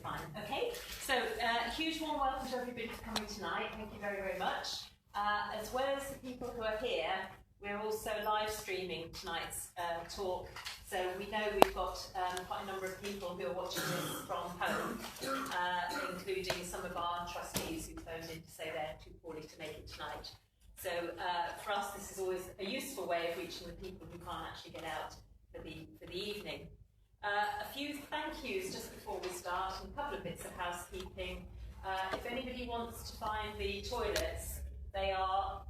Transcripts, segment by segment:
fine. Okay, so a huge warm welcome to everybody for coming tonight. Thank you very, very much. As well as the people who are here, we're also live streaming tonight's talk. So we know we've got quite a number of people who are watching this from home, including some of our trustees who phoned in to say they're too poorly to make it tonight. So for us, this is always a useful way of reaching the people who can't actually get out for the evening. A few thank yous just before we start, and a couple of bits of housekeeping. If anybody wants to find the toilets, they are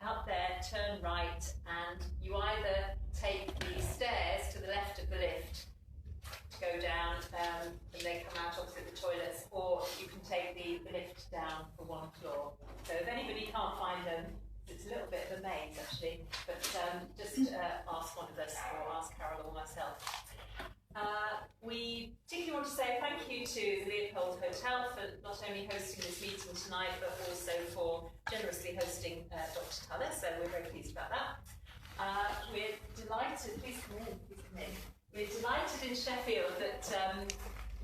out there, turn right, and you either take the stairs to the left of the lift to go down, and they come out opposite the toilets, or you can take the lift down for one floor. So if anybody can't find them, it's a little bit of a maze actually, but just ask one of us, or ask Carol or myself. We particularly want to say thank you to the Leopold Hotel for not only hosting this meeting tonight, but also for generously hosting Dr. Tuller, so we're very pleased about that. We're delighted, please come in. We're delighted in Sheffield that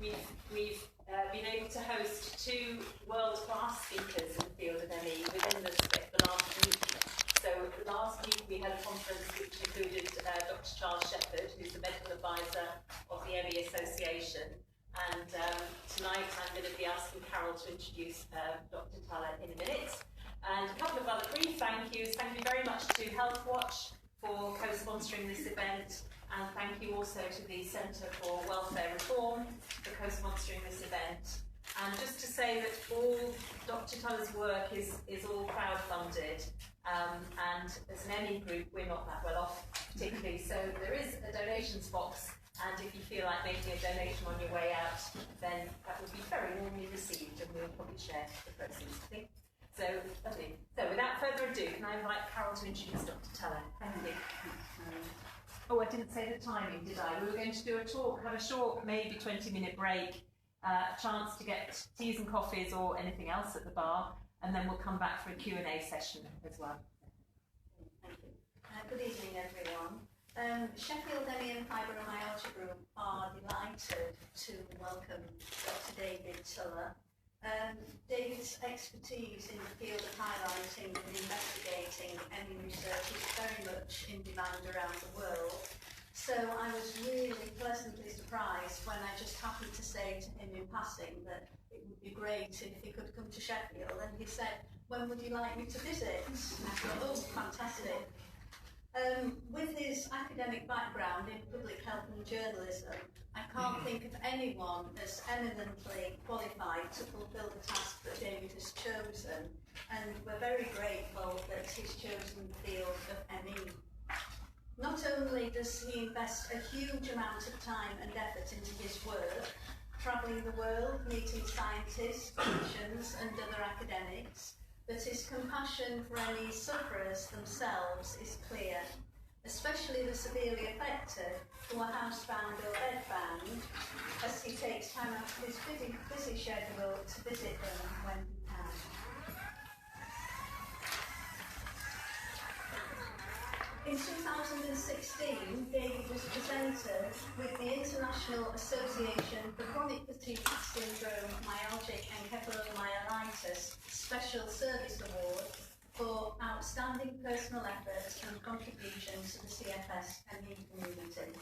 we've been able to host two world-class speakers in the field of ME within the last week. So last week we had a conference which included Dr. Charles Sheffield, who's the medical advisor of the ME Association, and tonight I'm going to be asking Carol to introduce Dr. Tuller in a minute. And a couple of other brief thank yous. Thank you very much to Health Watch for co-sponsoring this event, and thank you also to the Centre for Welfare Reform for co-sponsoring this event. And just to say that all Dr. Tuller's work is all crowd-funded, and as an ME group we're not that well off particularly, so there is a donations box, and if you feel like making a donation on your way out, then that would be very warmly received, and we'll probably share the proceeds, I think. So, lovely. So without further ado, can I invite Carol to introduce Dr. Tuller? Thank you. Oh, I didn't say the timing, did I? We were going to do a talk, have a short, maybe 20-minute break, a chance to get teas and coffees or anything else at the bar, and then we'll come back for a Q&A session as well. Thank you. Good evening, everyone. Sheffield ME and Fibromyalgia Group are delighted to welcome Dr. David Tuller. David's expertise in the field of highlighting and investigating ME research is very much in demand around the world. So I was really pleasantly surprised when I just happened to say to him in passing that it would be great if he could come to Sheffield, and he said, "When would you like me to visit?" And I thought, "Oh, fantastic." With his academic background in public health and journalism, I can't think of anyone as eminently qualified to fulfil the task that David has chosen, and we're very grateful that he's chosen the field of ME. Not only does he invest a huge amount of time and effort into his work, travelling the world, meeting scientists, clinicians and other academics, but his compassion for ME sufferers themselves is clear, especially the severely affected who are housebound or bedbound, as he takes time out of his busy schedule to visit them when he can. In 2016, David was presented with the International Association for Chronic Fatigue Syndrome, Myalgic Encephalomyelitis Special Service Award for outstanding personal effort and contribution to the CFS ME community.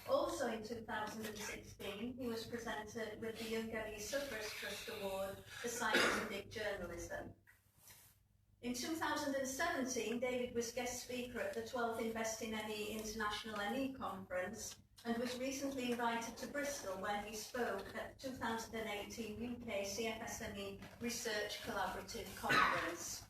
Also in 2016, he was presented with the Young ME Sufferers Trust Award for Scientific Journalism. In 2017, David was guest speaker at the 12th Invest in ME International ME Conference, and was recently invited to Bristol, where he spoke at the 2018 UK CFSME Research Collaborative Conference.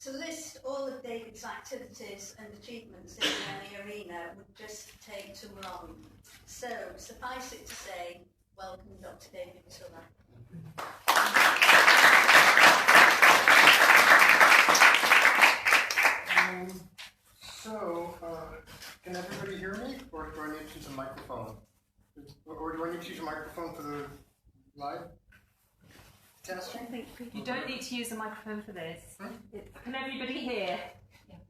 To list all of David's activities and achievements in the ME arena would just take too long. So, suffice it to say, welcome Dr. David Tuller. Can everybody hear me, or do I need to use a microphone? Or do I need to use a microphone for the live testing? I think you don't need to use a microphone for this. Can everybody hear?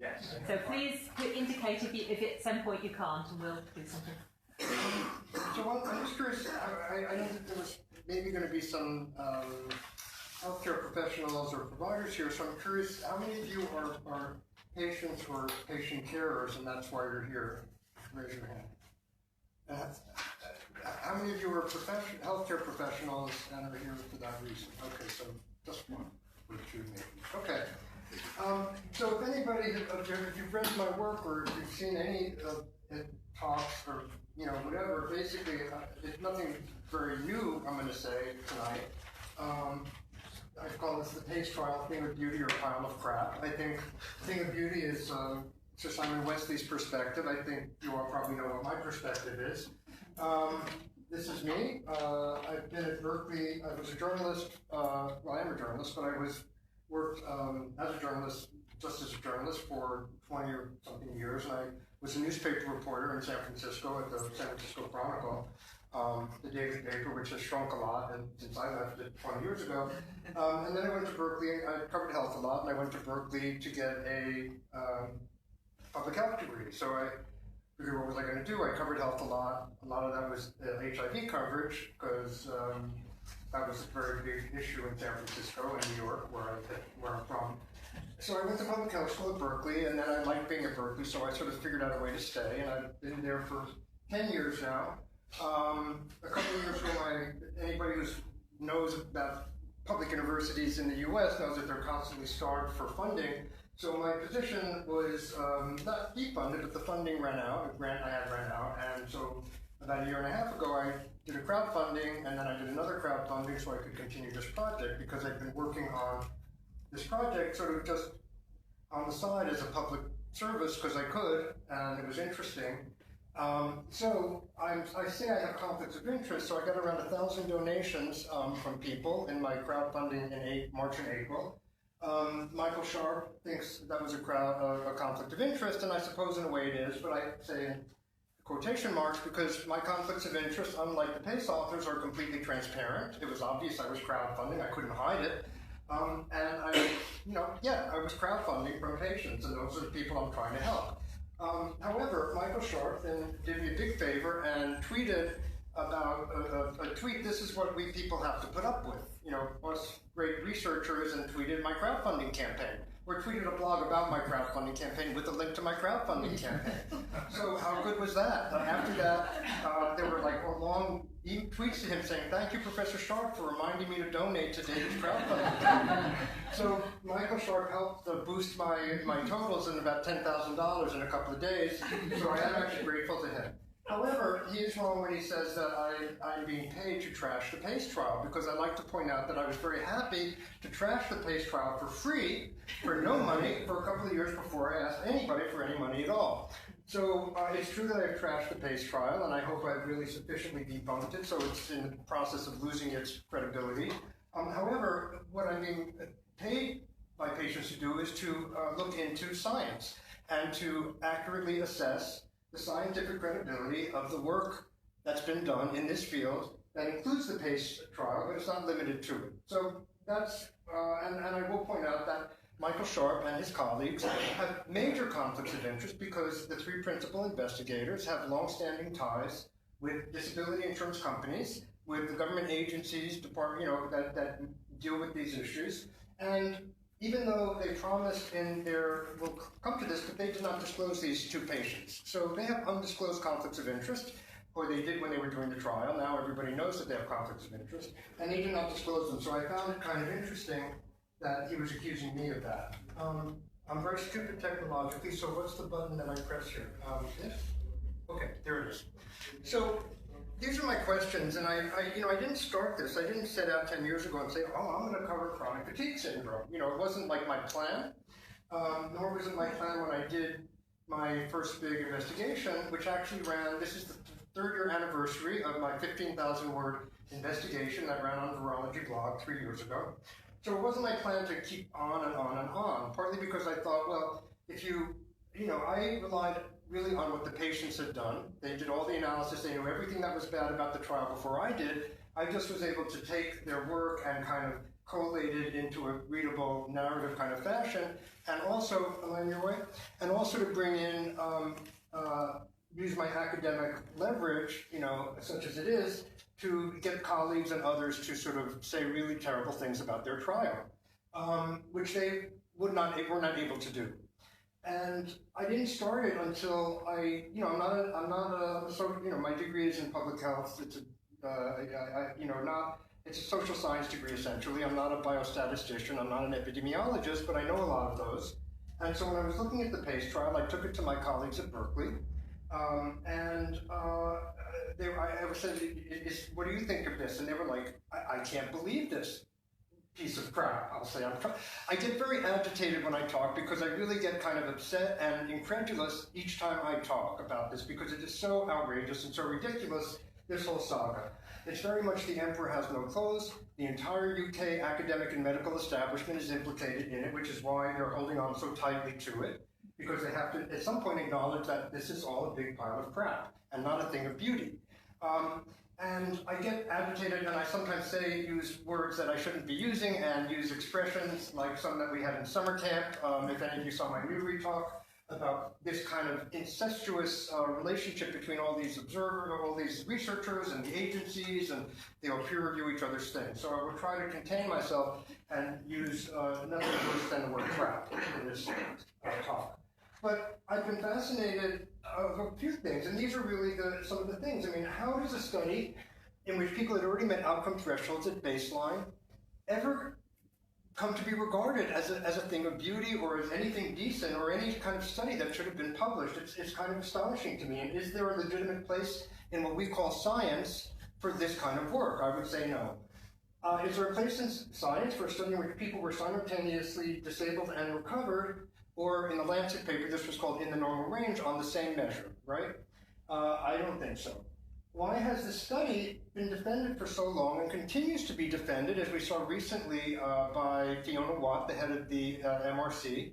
Yes. So please indicate if at some point you can't, and we'll do something. So I'm just curious, I know that there was maybe going to be some healthcare professionals or providers here, so I'm curious, how many of you are patients or patient carers, and that's why you're here? Raise your hand. How many of you are healthcare professionals and are here for that reason? Okay, so just one or two maybe. Okay. So if anybody, if you've read my work or if you've seen any talks or whatever, basically it's nothing very new, I'm going to say tonight. I call this the PACE trial, thing of beauty or pile of crap. I think thing of beauty is Sir Simon Wesley's perspective. I think you all probably know what my perspective is. This is me. I've been at Berkeley. I was a journalist. Well, I am a journalist, but I worked as a journalist, just as a journalist for 20 or something years, and I was a newspaper reporter in San Francisco at the San Francisco Chronicle, the daily paper, which has shrunk a lot and since I left it 20 years ago. And then I went to Berkeley. I covered health a lot, and I went to Berkeley to get a public health degree. So I figured, what was I going to do? I covered health a lot. A lot of that was HIV coverage, because that was a very big issue in San Francisco and New York, where I'm from. So I went to public health school at Berkeley, and then I liked being at Berkeley, so I sort of figured out a way to stay, and I've been there for 10 years now. A couple of years ago, anybody who knows about public universities in the U.S. knows that they're constantly starved for funding. So my position was not defunded, but the funding ran out, a grant I had ran out, and so about a year and a half ago I did a crowdfunding, and then I did another crowdfunding so I could continue this project, because I've been working on this project sort of just on the side as a public service because I could, and it was interesting. So I say I have conflicts of interest, so I got around 1,000 donations from people in my crowdfunding in March and April. Michael Sharp thinks that was a conflict of interest, and I suppose in a way it is, but I say in quotation marks because my conflicts of interest, unlike the PACE authors, are completely transparent. It was obvious I was crowdfunding, I couldn't hide it. And I was crowdfunding from patients, and those are the people I'm trying to help. However, Michael Sharp then did me a big favor and tweeted about a tweet. This is what we people have to put up with. Us great researchers, and tweeted my crowdfunding campaign, or tweeted a blog about my crowdfunding campaign with a link to my crowdfunding campaign. So how good was that? After that, there were like long tweets to him saying, "Thank you, Professor Sharp, for reminding me to donate to David's crowdfunding campaign." So Michael Sharp helped boost my totals in about $10,000 in a couple of days, so I am actually grateful to him. However, he is wrong when he says that I'm being paid to trash the PACE trial, because I'd like to point out that I was very happy to trash the PACE trial for free, for no money, for a couple of years before I asked anybody for any money at all. So it's true that I've trashed the PACE trial, and I hope I've really sufficiently debunked it, so it's in the process of losing its credibility. However, what I'm being paid by patients to do is to look into science and to accurately assess the scientific credibility of the work that's been done in this field that includes the PACE trial, but it's not limited to it. So that's, and I will point out that Michael Sharp and his colleagues have major conflicts of interest because the three principal investigators have long-standing ties with disability insurance companies, with the government agencies, that deal with these issues, and even though they promised we'll come to this, but they did not disclose these to patients. So they have undisclosed conflicts of interest, or they did when they were doing the trial. Now everybody knows that they have conflicts of interest, and they did not disclose them. So I found it kind of interesting that he was accusing me of that. I'm very stupid technologically, so what's the button that I press here? This? Okay, there it is. So these are my questions, and I didn't start this. I didn't set out 10 years ago and say, I'm going to cover chronic fatigue syndrome. It wasn't like my plan, nor was it my plan when I did my first big investigation, which actually this is the 3rd year anniversary of my 15,000-word investigation that ran on Virology blog 3 years ago. So it wasn't my plan to keep on and on and on, partly because I thought, well, I relied really on what the patients had done. They did all the analysis. They knew everything that was bad about the trial before I did. I just was able to take their work and kind of collate it into a readable narrative kind of fashion, and also, am I in your way? And also to bring in use my academic leverage, such as it is, to get colleagues and others to sort of say really terrible things about their trial, which they were not able to do. And I didn't start it until my degree is in public health. It's it's a social science degree essentially. I'm not a biostatistician. I'm not an epidemiologist, but I know a lot of those. And so when I was looking at the PACE trial, I took it to my colleagues at Berkeley, I was saying, what do you think of this? And they were like, I can't believe this piece of crap, I'll say. I get very agitated when I talk because I really get kind of upset and incredulous each time I talk about this because it is so outrageous and so ridiculous, this whole saga. It's very much the emperor has no clothes. The entire UK academic and medical establishment is implicated in it, which is why they're holding on so tightly to it, because they have to at some point acknowledge that this is all a big pile of crap and not a thing of beauty. And I get agitated and I sometimes use words that I shouldn't be using and use expressions like some that we had in summer camp. If any of you saw my Newry talk about this kind of incestuous relationship between all these observers, all these researchers and the agencies, and they all peer review each other's things. So I will try to contain myself and use nothing worse than the word crap in this talk. But I've been fascinated of a few things, and these are really some of the things. I mean, how does a study in which people had already met outcome thresholds at baseline ever come to be regarded as a thing of beauty or as anything decent or any kind of study that should have been published? It's kind of astonishing to me. And is there a legitimate place in what we call science for this kind of work? I would say no. Is there a place in science for a study in which people were simultaneously disabled and recovered? Or in the Lancet paper, this was called in the normal range on the same measure, right? I don't think so. Why has this study been defended for so long and continues to be defended, as we saw recently by Fiona Watt, the head of the MRC,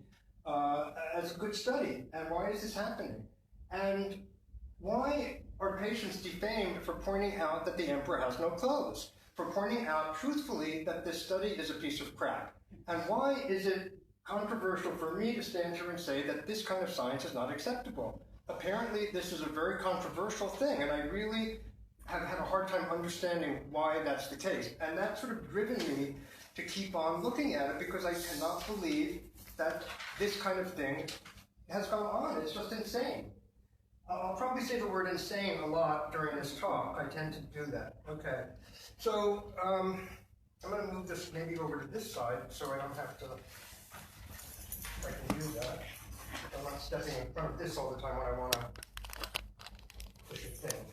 as a good study? And why is this happening? And why are patients defamed for pointing out that the emperor has no clothes, for pointing out truthfully that this study is a piece of crap? And why is it controversial for me to stand here and say that this kind of science is not acceptable? Apparently, this is a very controversial thing, and I really have had a hard time understanding why that's the case. And that's sort of driven me to keep on looking at it because I cannot believe that this kind of thing has gone on. It's just insane. I'll probably say the word insane a lot during this talk. I tend to do that. Okay. So I'm going to move this maybe over to this side so I don't have to... I can do that. I'm not stepping in front of this all the time when I want to push a thing.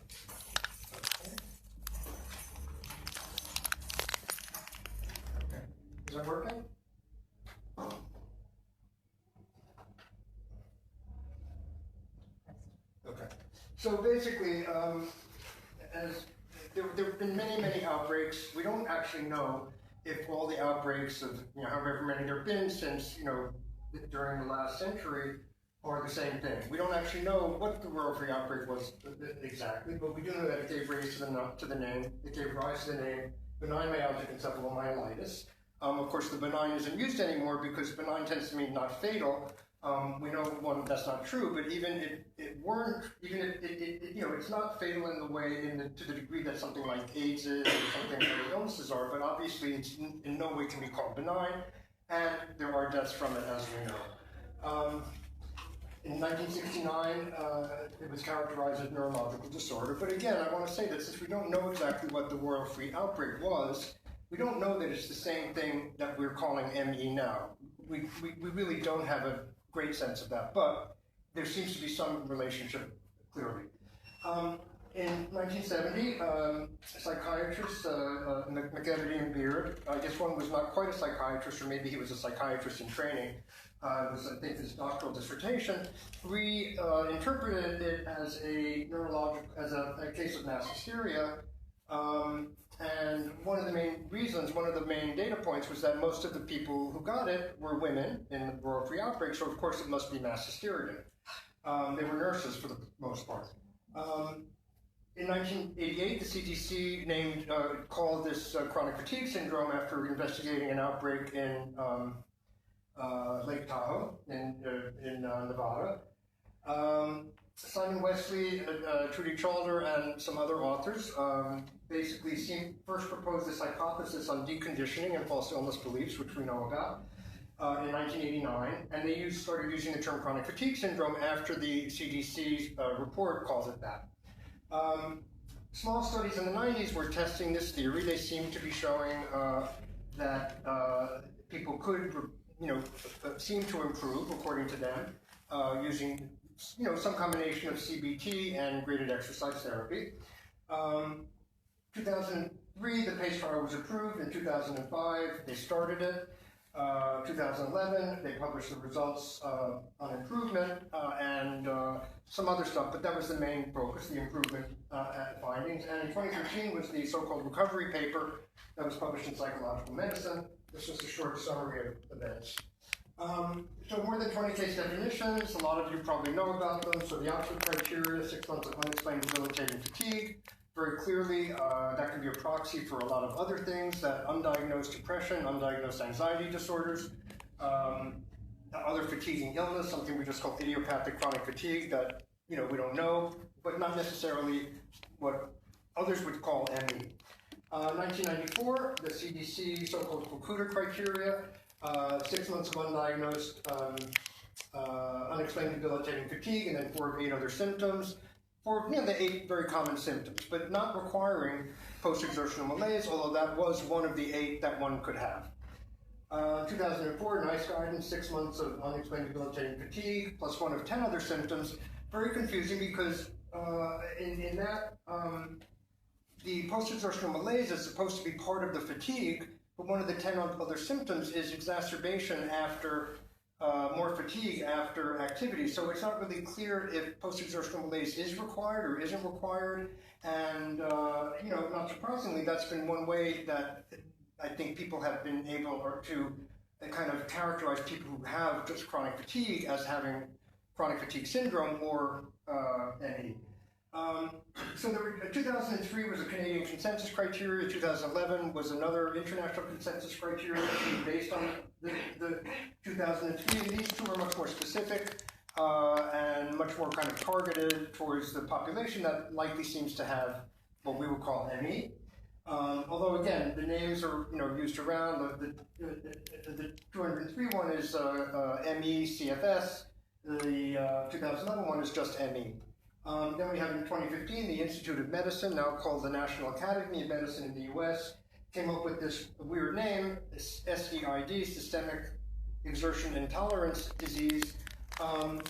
Okay. Is that working? Okay. So basically, as there have been many outbreaks. We don't actually know if all the outbreaks of however many there have been since during the last century are the same thing. We don't actually know what the rural free outbreak was exactly, but we do know that it gave rise to the name. It gave rise to the name benign myalgic encephalomyelitis. Of course, the benign isn't used anymore because benign tends to mean not fatal. We know that's not true, but even it's not fatal in the way to the degree that something like AIDS is or something other illnesses are. But obviously, it's in no way can be called benign. And there are deaths from it, as we know. In 1969, it was characterized as neurological disorder. But again, I want to say that since we don't know exactly what the Royal Free outbreak was, we don't know that it's the same thing that we're calling ME now. We really don't have a great sense of that, but there seems to be some relationship, clearly. In 1970, psychiatrists, McEvedy and Beard, I guess one was not quite a psychiatrist, or maybe he was a psychiatrist in training, was, I think, his doctoral dissertation, interpreted it as a case of mass hysteria, and one of the main data points was that most of the people who got it were women in the rural free outbreak, so of course it must be mass hysteria. They were nurses for the most part. In 1988, the CDC called this chronic fatigue syndrome after investigating an outbreak in Lake Tahoe in Nevada. Simon Wesley, Trudy Tuller, and some other authors basically first proposed this hypothesis on deconditioning and false illness beliefs, which we know about, in 1989, and they started using the term chronic fatigue syndrome after the CDC report calls it that. Small studies in the 90s were testing this theory. They seemed to be showing that people could, seem to improve, according to them, using, some combination of CBT and graded exercise therapy. 2003, the PACE trial was approved. In 2005, they started it. 2011, they published the results on improvement and some other stuff, but that was the main focus, the improvement findings. And in 2013 was the so-called recovery paper that was published in Psychological Medicine. This was a short summary of events. So more than 20 case definitions, a lot of you probably know about them. So the Oxford criteria, 6 months of unexplained debilitating fatigue. Very clearly, that can be a proxy for a lot of other things, that undiagnosed depression, undiagnosed anxiety disorders, other fatiguing illness, something we just call idiopathic chronic fatigue that, we don't know, but not necessarily what others would call ME. 1994, the CDC so-called Kokuda criteria, 6 months of undiagnosed unexplained debilitating fatigue, and then 4 of 8 other symptoms. For the 8 very common symptoms, but not requiring post-exertional malaise, although that was one of the 8 that one could have. 2004, NICE guidance, 6 months of unexplained debilitating fatigue, plus 1 of 10 other symptoms. Very confusing because in that, the post-exertional malaise is supposed to be part of the fatigue, but one of the 10 other symptoms is exacerbation after more fatigue after activity. So it's not really clear if post-exertional malaise is required or isn't required. And, not surprisingly, that's been one way that I think people have been able to kind of characterize people who have just chronic fatigue as having chronic fatigue syndrome or ME. So 2003 was a Canadian consensus criteria. 2011 was another international consensus criteria based on the 2003. And these 2 are much more specific and much more kind of targeted towards the population that likely seems to have what we would call ME. Although again, the names are used around. The 203 one is ME CFS. The 2011 one is just ME. Then we have in 2015 the Institute of Medicine, now called the National Academy of Medicine in the US, came up with this weird name, this SEID, Systemic Exertion Intolerance Disease. And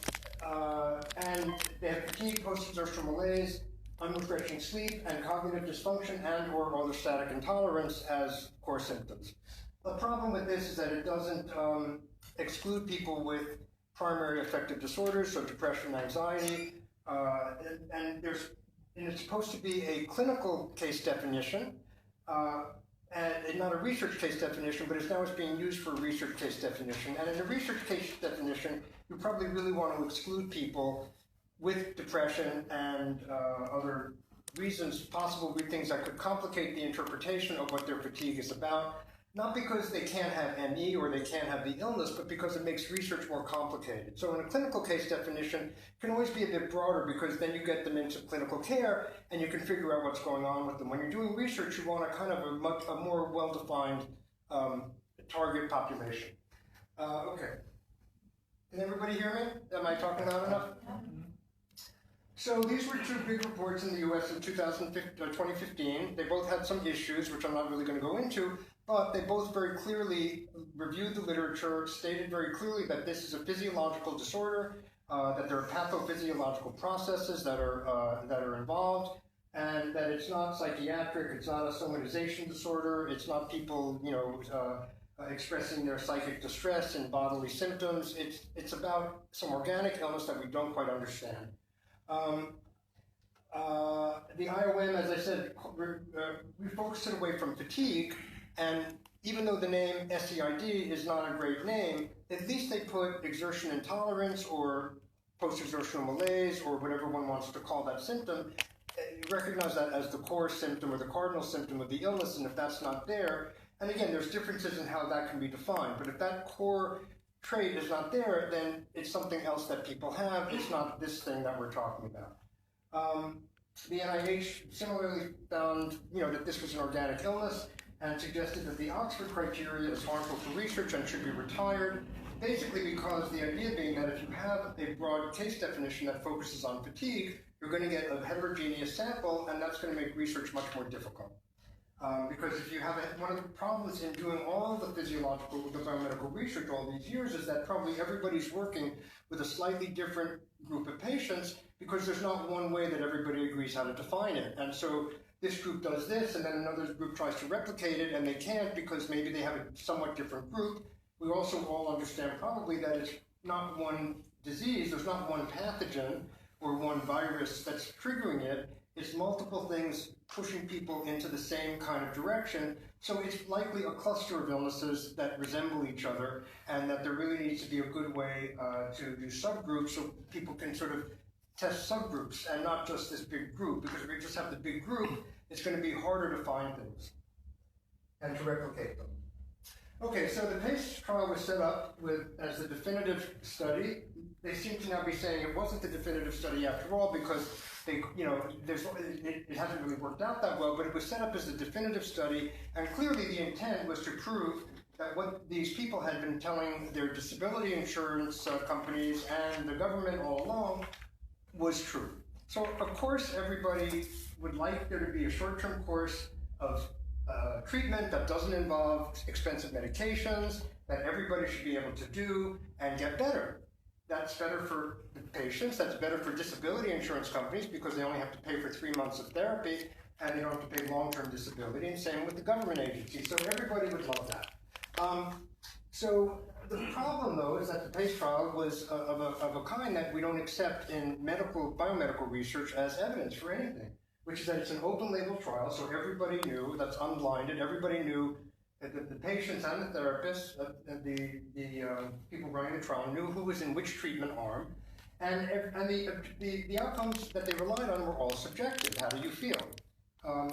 they have fatigue, post-exertional malaise, unrefreshing sleep, and cognitive dysfunction and or orthostatic intolerance as core symptoms. The problem with this is that it doesn't exclude people with primary affective disorders, so depression and anxiety. And it's supposed to be a clinical case definition, and not a research case definition, but it's now being used for a research case definition. And in a research case definition, you probably really want to exclude people with depression and other reasons, possible things that could complicate the interpretation of what their fatigue is about. Not because they can't have ME or they can't have the illness, but because it makes research more complicated. So in a clinical case definition, it can always be a bit broader because then you get them into clinical care and you can figure out what's going on with them. When you're doing research, you want a kind of a more well-defined target population. Okay. Can everybody hear me? Am I talking loud enough? So these were 2 big reports in the US in 2015. They both had some issues, which I'm not really going to go into, but they both very clearly reviewed the literature, stated very clearly that this is a physiological disorder, that there are pathophysiological processes that are involved, and that it's not psychiatric, it's not a somatization disorder, it's not people, expressing their psychic distress and bodily symptoms. It's about some organic illness that we don't quite understand. The IOM, as I said, refocused it away from fatigue, and even though the name SEID is not a great name, at least they put exertion intolerance or post-exertional malaise or whatever one wants to call that symptom, recognize that as the core symptom or the cardinal symptom of the illness, and if that's not there, and again, there's differences in how that can be defined, but if that core trait is not there, then it's something else that people have. It's not this thing that we're talking about. The NIH similarly found, that this was an organic illness and suggested that the Oxford criteria is harmful for research and should be retired, basically because the idea being that if you have a broad case definition that focuses on fatigue, you're going to get a heterogeneous sample, and that's going to make research much more difficult. Because if you have one of the problems in doing all the physiological, the biomedical research all these years is that probably everybody's working with a slightly different group of patients because there's not one way that everybody agrees how to define it. And so this group does this, and then another group tries to replicate it, and they can't because maybe they have a somewhat different group. We also all understand probably that it's not one disease, there's not one pathogen or one virus that's triggering it. It's multiple things pushing people into the same kind of direction. So it's likely a cluster of illnesses that resemble each other, and that there really needs to be a good way to do subgroups so people can sort of test subgroups and not just this big group. Because if we just have the big group, it's going to be harder to find things and to replicate them. Okay, so the PACE trial was set up as the definitive study. They seem to now be saying it wasn't the definitive study after all because it hasn't really worked out that well, but it was set up as the definitive study, and clearly the intent was to prove that what these people had been telling their disability insurance companies and the government all along was true. So of course everybody would like there to be a short-term course of treatment that doesn't involve expensive medications, that everybody should be able to do and get better. That's better for the patients, that's better for disability insurance companies because they only have to pay for 3 months of therapy and they don't have to pay long-term disability, and same with the government agencies. So everybody would love that. So the problem though is that the PACE trial was of a kind that we don't accept in biomedical research as evidence for anything, which is that it's an open label trial, so everybody knew, that's unblinded, everybody knew that the patients and the therapists, the people running the trial knew who was in which treatment arm, and the outcomes that they relied on were all subjective. How do you feel? Are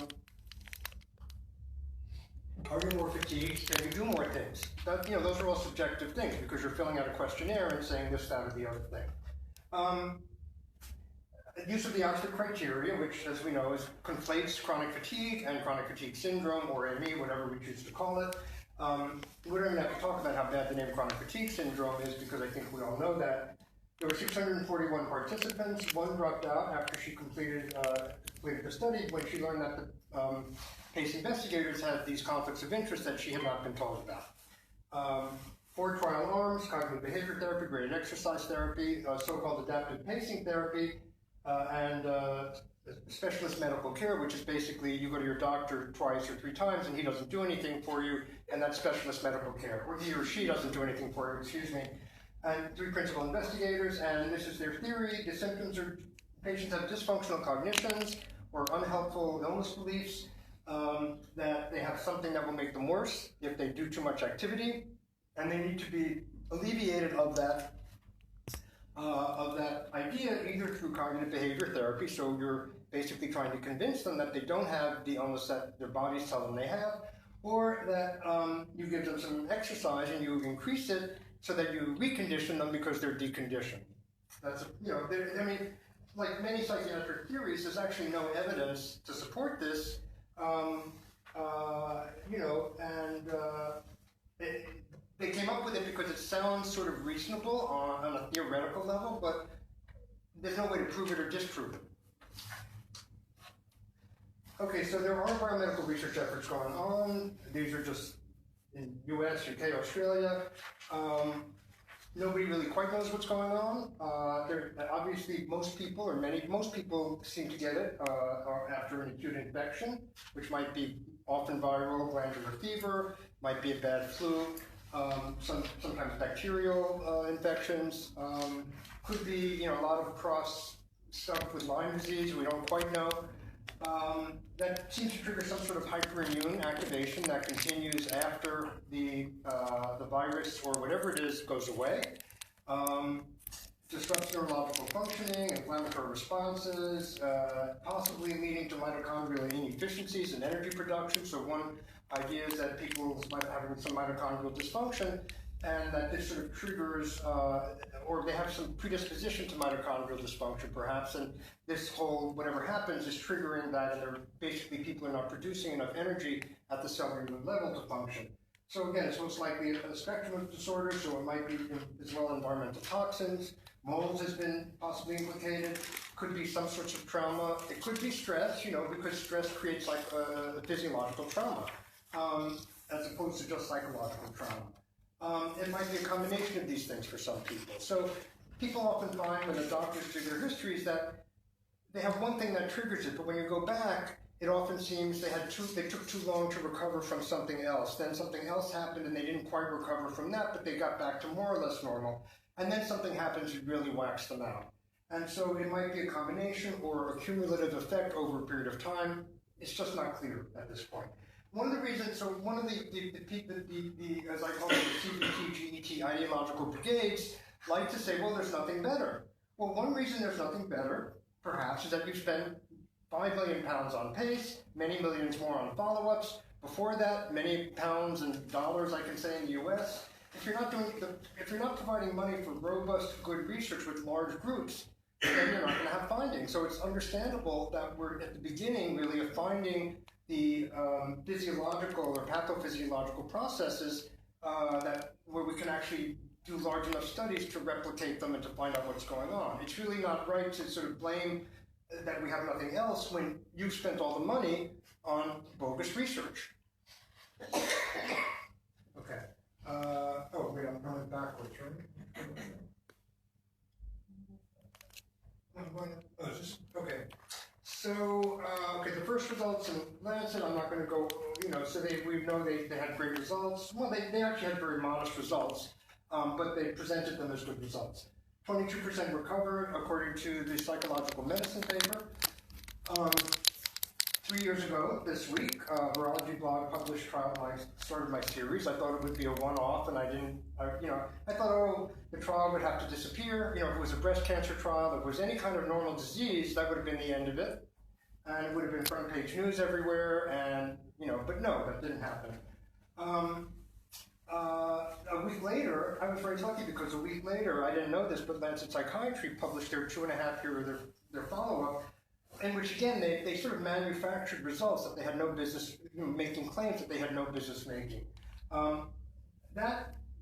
you more fatigued? Can you do more things? Those are all subjective things because you're filling out a questionnaire and saying this, that, or the other thing. Use of the Oxford criteria, which, as we know, conflates chronic fatigue and chronic fatigue syndrome, or ME, whatever we choose to call it. We don't even have to talk about how bad the name chronic fatigue syndrome is, because I think we all know that. There were 641 participants. One dropped out after she completed the study when she learned that the PACE investigators had these conflicts of interest that she had not been told about. 4 trial arms: cognitive behavior therapy, graded exercise therapy, so-called adaptive pacing therapy, and specialist medical care, which is basically you go to your doctor twice or 3 times and he doesn't do anything for you, and that's specialist medical care. Or he or she doesn't do anything for you, excuse me. And 3 principal investigators, and this is their theory. The symptoms are patients have dysfunctional cognitions or unhelpful illness beliefs, that they have something that will make them worse if they do too much activity, and they need to be alleviated of that idea either through cognitive behavior therapy, so you're basically trying to convince them that they don't have the illness that their bodies tell them they have, or that you give them some exercise and you increase it so that you recondition them because they're deconditioned. That's, like many psychiatric theories, there's actually no evidence to support this, they came up with it because it sounds sort of reasonable on a theoretical level, but there's no way to prove it or disprove it. Okay, so there are biomedical research efforts going on. These are just in US, UK, Australia. Nobody really quite knows what's going on. Obviously, most people seem to get it after an acute infection, which might be often viral, glandular fever, might be a bad flu. Sometimes bacterial infections, could be a lot of cross stuff with Lyme disease, we don't quite know. That seems to trigger some sort of hyperimmune activation that continues after the virus or whatever it is goes away. Disrupts neurological functioning, inflammatory responses, possibly leading to mitochondrial inefficiencies and energy production. So one idea is that people might be having some mitochondrial dysfunction, and that this sort of triggers, or they have some predisposition to mitochondrial dysfunction perhaps, and this whole, whatever happens is triggering that, and they're basically, people are not producing enough energy at the cellular level to function. So again, it's most likely a spectrum of disorders, so it might be as well environmental toxins. Mold has been possibly implicated. Could be some sorts of trauma. It could be stress, because stress creates like a physiological trauma, as opposed to just psychological trauma. It might be a combination of these things for some people. So people often find when the doctors do their histories that they have one thing that triggers it, but when you go back, it often seems they took too long to recover from something else. Then something else happened and they didn't quite recover from that, but they got back to more or less normal. And then something happens that really whacks them out. And so it might be a combination or a cumulative effect over a period of time. It's just not clear at this point. One of the reasons, so one of the as I call them, the CBT, GET ideological brigades like to say, well, there's nothing better. Well, one reason there's nothing better, perhaps, is that you spend 5 million pounds on PACE, many millions more on follow-ups. Before that, many pounds and dollars, I can say, in the US. If you're not providing money for robust, good research with large groups, then you're not going to have findings. So it's understandable that we're at the beginning, really, of finding the physiological or pathophysiological processes where we can actually do large enough studies to replicate them and to find out what's going on. It's really not right to sort of blame that we have nothing else when you've spent all the money on bogus research. Okay. Oh, wait, I'm going backwards, right? Okay. So, the first results in Lancet, I'm not going to go, so we know they had great results. Well, they actually had very modest results, but they presented them as good results. 22% recovered, according to the Psychological Medicine paper. 3 years ago, this week, Virology blog published started my series. I thought it would be a one-off, and I thought, oh, the trial would have to disappear. If it was a breast cancer trial, if it was any kind of normal disease, that would have been the end of it. And it would have been front page news everywhere, and, but no, that didn't happen. A week later, I was very lucky because a week later, I didn't know this, but Lancet Psychiatry published their 2.5-year, their follow-up, in which, again, they sort of manufactured results that they had no business, making claims that they had no business making.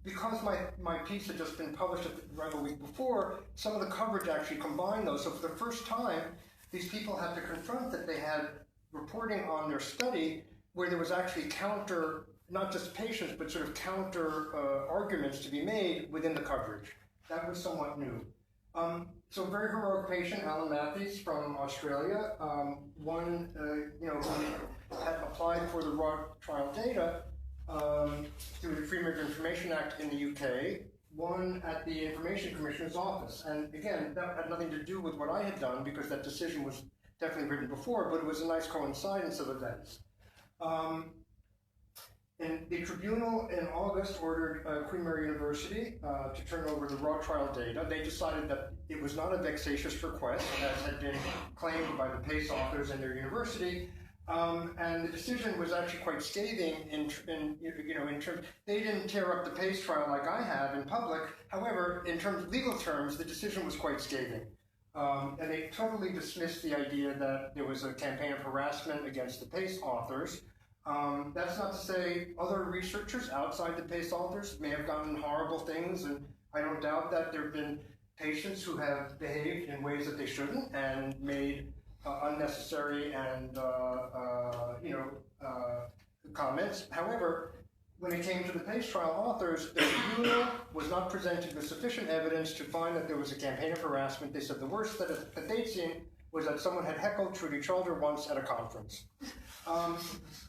Because my piece had just been published right a week before, some of the coverage actually combined those. So for the first time, these people had to confront that they had reporting on their study where there was actually not just patients, but sort of counter arguments to be made within the coverage. That was somewhat new. So very heroic patient, Alan Matthews from Australia, one who had applied for the raw trial data through the Freedom of Information Act in the UK, one at the Information Commissioner's office. And again, that had nothing to do with what I had done because that decision was definitely written before, but it was a nice coincidence of events. And the tribunal in August ordered Queen Mary University to turn over the raw trial data. They decided that it was not a vexatious request, as had been claimed by the PACE authors in their university. And the decision was actually quite scathing in terms, they didn't tear up the PACE trial like I have in public. However, in terms of legal terms, the decision was quite scathing. And they totally dismissed the idea that there was a campaign of harassment against the PACE authors. That's not to say other researchers outside the PACE authors may have done horrible things, and I don't doubt that there have been patients who have behaved in ways that they shouldn't and made unnecessary and comments. However, when it came to the PACE trial authors, the tribunal was not presented with sufficient evidence to find that there was a campaign of harassment. They said the worst that they'd seen was that someone had heckled Trudy Childers once at a conference.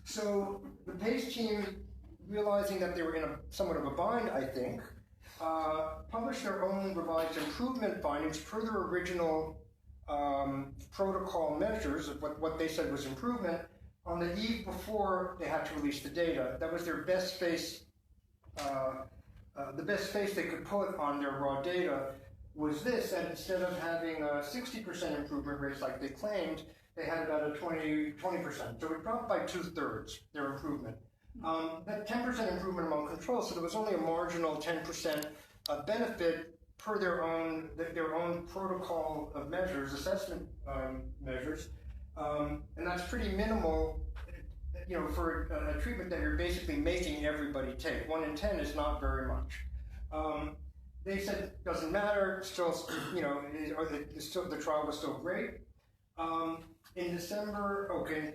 So the PACE team, realizing that they were in somewhat of a bind, I think, published their own revised improvement findings per their original protocol measures of what they said was improvement on the eve before they had to release the data. That was their best face, the best face they could put on their raw data was this, that instead of having a 60% improvement rates like they claimed, they had about a 20%. So it dropped by 2/3 their improvement. that 10% improvement among controls, so there was only a marginal 10% benefit per their own protocol of measures, assessment measures, and that's pretty minimal, for a treatment that you're basically making everybody take. 1 in 10 is not very much. They said it doesn't matter. Still, the trial was still great. In December, okay,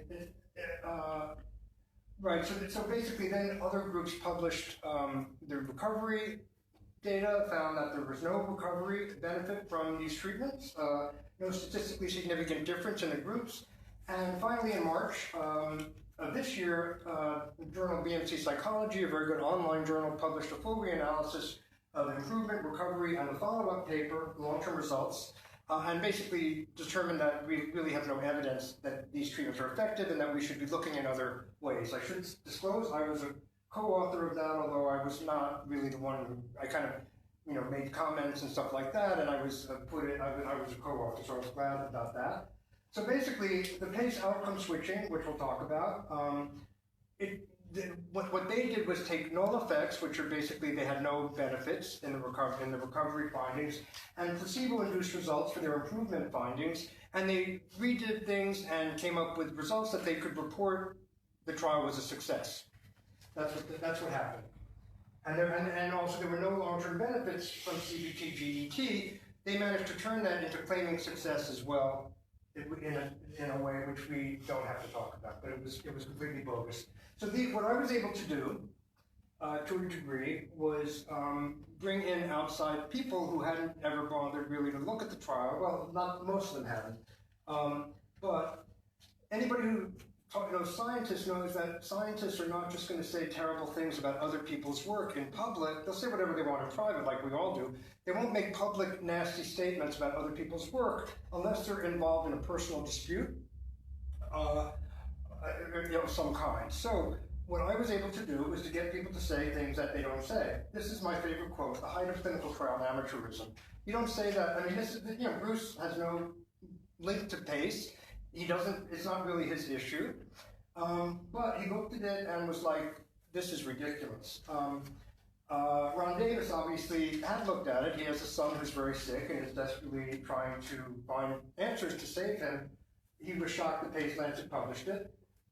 right. So basically, then other groups published their recovery data, found that there was no recovery benefit from these treatments, no statistically significant difference in the groups. And finally, in March of this year, the journal BMC Psychology, a very good online journal, published a full reanalysis of improvement, recovery, and a follow-up paper, long-term results, and basically determined that we really have no evidence that these treatments are effective and that we should be looking in other ways. I should disclose I was a co-author of that, although I was not really the one who, I kind of, made comments and stuff like that, and I was I was a co-author, so I was glad about that. So basically, the PACE outcome switching, which we'll talk about, what they did was take null effects, which are basically they had no benefits in the recovery findings, and placebo-induced results for their improvement findings, and they redid things and came up with results that they could report the trial was a success. That's what happened. And also there were no long-term benefits from CBT-GDT. They managed to turn that into claiming success as well, in a way which we don't have to talk about, but it was completely bogus. So what I was able to do, to a degree, was bring in outside people who hadn't ever bothered really to look at the trial. Well, not most of them haven't, but anybody who scientists knows that scientists are not just going to say terrible things about other people's work in public. They'll say whatever they want in private, like we all do. They won't make public nasty statements about other people's work unless they're involved in a personal dispute of some kind. So what I was able to do was to get people to say things that they don't say. This is my favorite quote: "The height of clinical trial amateurism." You don't say that. I mean, this is, Bruce has no link to PACE. He doesn't, it's not really his issue, but he looked at it and was like, this is ridiculous. Ron Davis obviously had looked at it. He has a son who's very sick and is desperately trying to find answers to save him. He was shocked that PACE Lancet published it.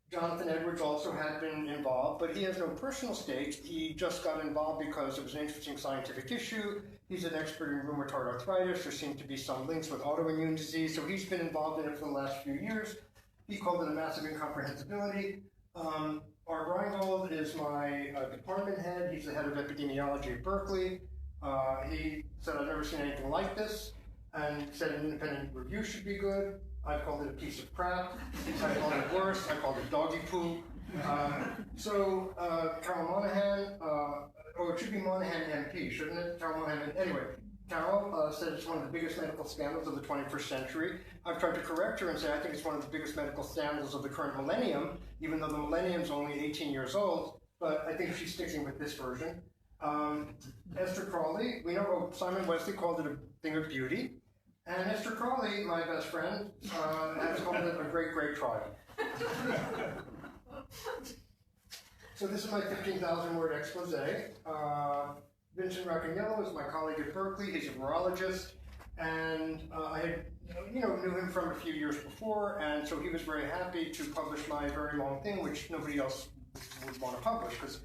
Jonathan Edwards also had been involved, but he has no personal stake. He just got involved because it was an interesting scientific issue. He's an expert in rheumatoid arthritis. There seem to be some links with autoimmune disease, so he's been involved in it for the last few years. He called it a massive incomprehensibility. Art Reingold is my department head. He's the head of epidemiology at Berkeley. He said, I've never seen anything like this, and said an independent review should be good. I called it a piece of crap. I called it worse. I called it doggy poo. Carol Monahan, or it should be Monahan MP, shouldn't it? Carol Monahan. Anyway, Carol said it's one of the biggest medical scandals of the 21st century. I've tried to correct her and say I think it's one of the biggest medical scandals of the current millennium, even though the millennium's only 18 years old. But I think she's sticking with this version. Esther Crawley, we know Simon Wesley called it a thing of beauty. And Esther Crawley, my best friend, has called it a great, great trial. So this is my 15,000-word expose. Vincent Racaniello is my colleague at Berkeley. He's a neurologist, and I had, knew him from a few years before, and so he was very happy to publish my very long thing, which nobody else would want to publish, because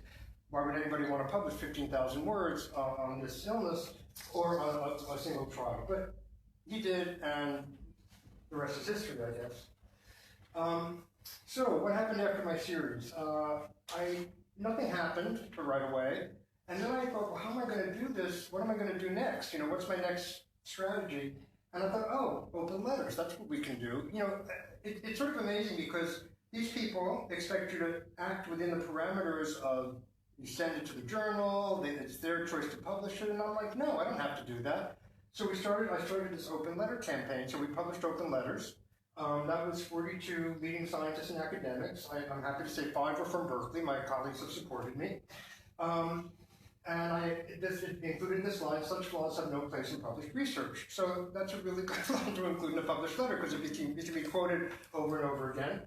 why would anybody want to publish 15,000 words on this illness or on a single trial? But he did, and the rest is history, I guess. So what happened after my series? Nothing happened right away, and then I thought, well, how am I going to do this? What am I going to do next? What's my next strategy? And I thought, oh, open letters, that's what we can do. It's sort of amazing because these people expect you to act within the parameters of, you send it to the journal, it's their choice to publish it, and I'm like, no, I don't have to do that. So I started this open letter campaign. So we published open letters. That was 42 leading scientists and academics. I'm happy to say 5 were from Berkeley. My colleagues have supported me. And it included this line: such flaws have no place in published research. So that's a really good line to include in a published letter because it can be quoted over and over again.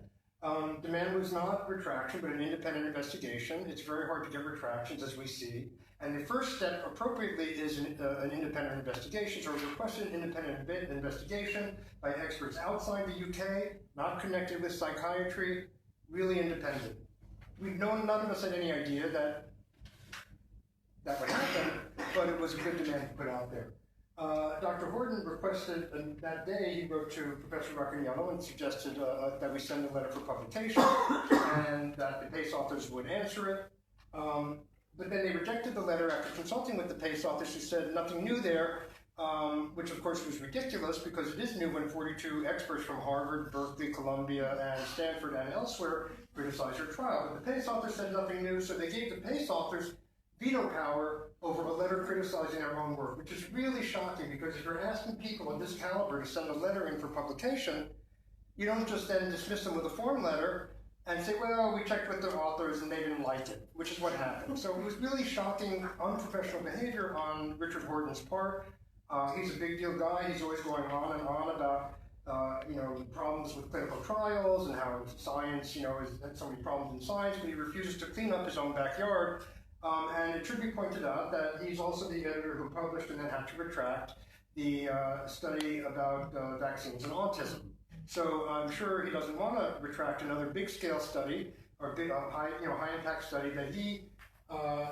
Demand was not retraction, but an independent investigation. It's very hard to get retractions, as we see. And the first step, appropriately, is an independent investigation. So we requested an independent investigation by experts outside the UK, not connected with psychiatry, really independent. None of us had any idea that that would happen, but it was a good demand to put out there. Dr. Horton requested, and that day he wrote to Professor Racaniello and suggested that we send a letter for publication and that the PACE authors would answer it. But then they rejected the letter after consulting with the PACE authors who said nothing new there, which of course was ridiculous because it is new when 42 experts from Harvard, Berkeley, Columbia, and Stanford and elsewhere criticized your trial. But the PACE authors said nothing new, so they gave the PACE authors veto power over a letter criticizing their own work, which is really shocking because if you're asking people of this caliber to send a letter in for publication, you don't just then dismiss them with a form letter and say, well, we checked with the authors and they didn't like it, which is what happened. So it was really shocking, unprofessional behavior on Richard Horton's part. He's a big deal guy. He's always going on and on about problems with clinical trials and how science, has so many problems in science, but he refuses to clean up his own backyard. And it should be pointed out that he's also the editor who published and then had to retract the study about vaccines and autism. So I'm sure he doesn't want to retract another big-scale study or big, high-impact study that he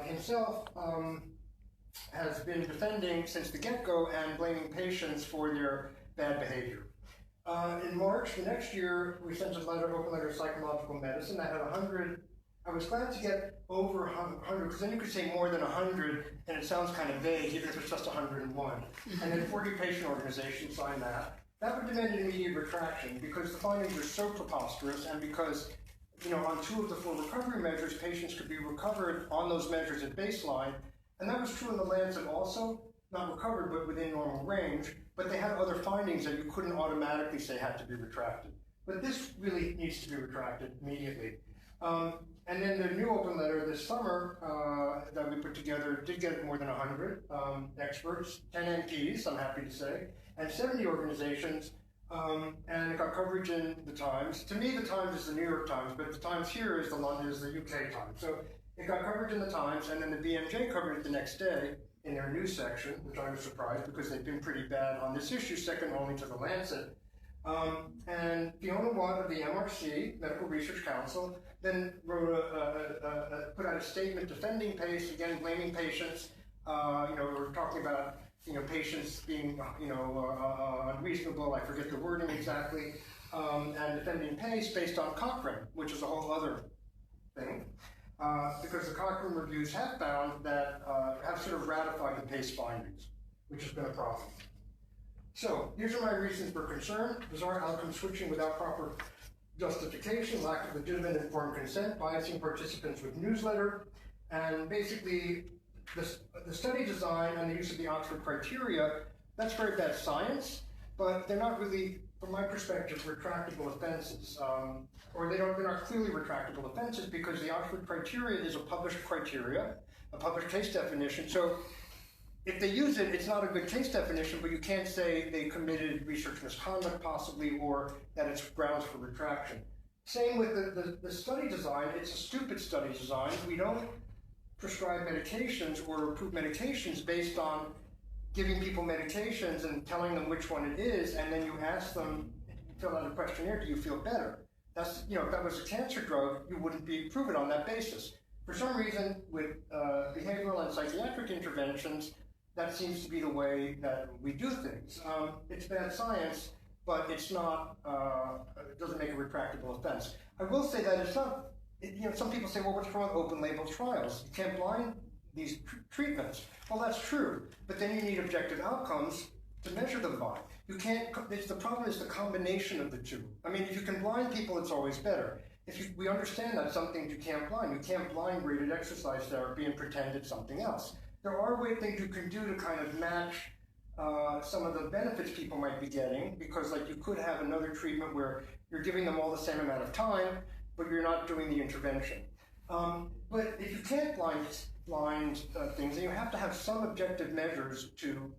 himself has been defending since the get-go and blaming patients for their bad behavior. In March the next year, we sent a open letter of psychological medicine that had 100. I was glad to get over 100, because then you could say more than 100, and it sounds kind of vague, even if it's just 101. And then 40 patient organizations signed that. That would demand an immediate retraction, because the findings are so preposterous, and because, on 2 of the 4 recovery measures, patients could be recovered on those measures at baseline. And that was true in the Lancet also, not recovered, but within normal range. But they had other findings that you couldn't automatically say had to be retracted. But this really needs to be retracted immediately. And then the new open letter this summer that we put together did get more than 100 experts, 10 NPs, I'm happy to say, and 70 organizations, and it got coverage in the Times. To me, the Times is the New York Times, but the Times here is the UK Times. So it got coverage in the Times, and then the BMJ covered it the next day in their news section, which I was surprised because they've been pretty bad on this issue, second only to the Lancet. And Fiona Watt of the MRC, Medical Research Council, then put out a statement defending PACE, again blaming patients. We're talking about patients being unreasonable. I forget the wording exactly, and defending PACE based on Cochrane, which is a whole other thing, because the Cochrane reviews have found that have sort of ratified the PACE findings, which has been a problem. So these are my reasons for concern: bizarre outcome switching without proper justification, lack of legitimate informed consent, biasing participants with newsletter, and basically the study design and the use of the Oxford criteria, that's very bad science, but they're not really, from my perspective, retractable offenses. Or they're not clearly retractable offenses because the Oxford criteria is a published criteria, a published case definition. So if they use it, it's not a good case definition, but you can't say they committed research misconduct possibly, or that it's grounds for retraction. Same with the study design. It's a stupid study design. We don't prescribe medications or approve medications based on giving people medications and telling them which one it is, and then you ask them, fill out a questionnaire, do you feel better? That's, if that was a cancer drug, you wouldn't be proven on that basis. For some reason, with behavioral and psychiatric interventions, that seems to be the way that we do things. It's bad science, but it's not, it doesn't make a retractable offense. I will say that it's not, some people say, well, what's wrong with open label trials? You can't blind these treatments. Well, that's true, but then you need objective outcomes to measure them by. You can't, the problem is the combination of the two. I mean, if you can blind people, it's always better. We understand that some things you can't blind. You can't blind rated exercise therapy and pretend it's something else. There are things you can do to kind of match some of the benefits people might be getting, because like you could have another treatment where you're giving them all the same amount of time, but you're not doing the intervention. But if you can't blind things, then you have to have some objective measures to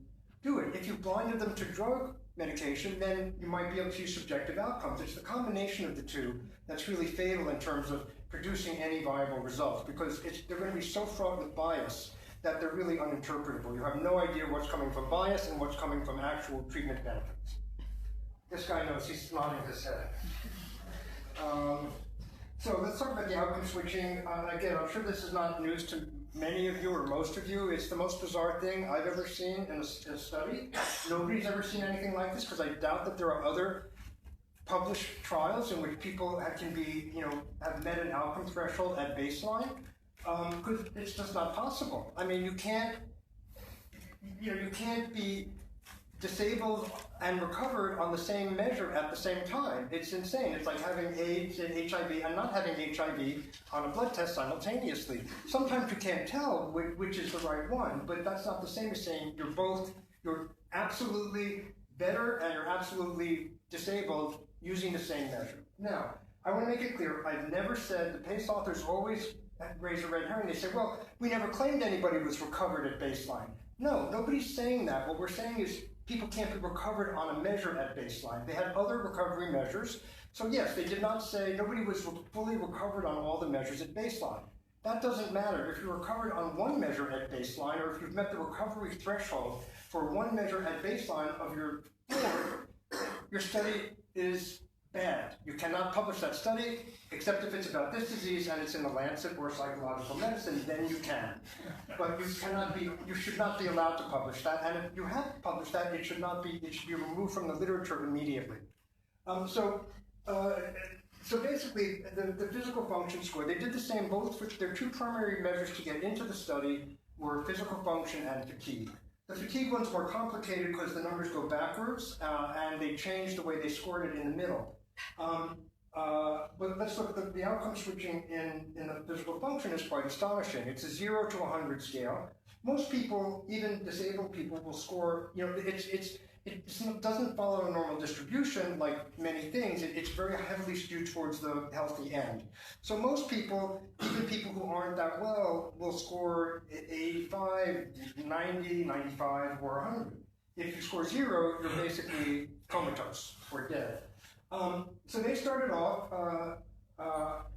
do it. If you blinded them to drug medication, then you might be able to use subjective outcomes. It's the combination of the two that's really fatal in terms of producing any viable results, because they're going to be so fraught with bias that they're really uninterpretable. You have no idea what's coming from bias and what's coming from actual treatment benefits. This guy knows, he's nodding his head. So let's talk about the outcome switching. Again, I'm sure this is not news to many of you or most of you. It's the most bizarre thing I've ever seen in a study. Nobody's ever seen anything like this, because I doubt that there are other published trials in which people have met an outcome threshold at baseline, because it's just not possible. I mean, you can't be disabled and recovered on the same measure at the same time. It's insane. It's like having AIDS and HIV and not having HIV on a blood test simultaneously. Sometimes you can't tell which is the right one, but that's not the same as saying you're absolutely better and you're absolutely disabled using the same measure. Now, I want to make it clear, I've never said, the PACE authors always raise a red herring. They say, well, we never claimed anybody was recovered at baseline. No, nobody's saying that. What we're saying is people can't be recovered on a measure at baseline. They had other recovery measures. So yes, they did not say nobody was fully recovered on all the measures at baseline. That doesn't matter. If you're recovered on one measure at baseline, or if you've met the recovery threshold for one measure at baseline of your study is bad. You cannot publish that study, except if it's about this disease and it's in the Lancet or Psychological Medicine, then you can. But you should not be allowed to publish that, and if you have published that, it should be removed from the literature immediately. So basically, the physical function score, they did the same, both for their two primary measures to get into the study were physical function and fatigue. The fatigue one's more complicated because the numbers go backwards, and they changed the way they scored it in the middle. But let's look at the outcome switching in the physical function is quite astonishing. It's a 0 to 100 scale. Most people, even disabled people, will score, it doesn't follow a normal distribution like many things. It's very heavily skewed towards the healthy end. So most people, even people who aren't that well, will score 85, 90, 95, or 100. If you score 0, you're basically comatose or dead. So they started off,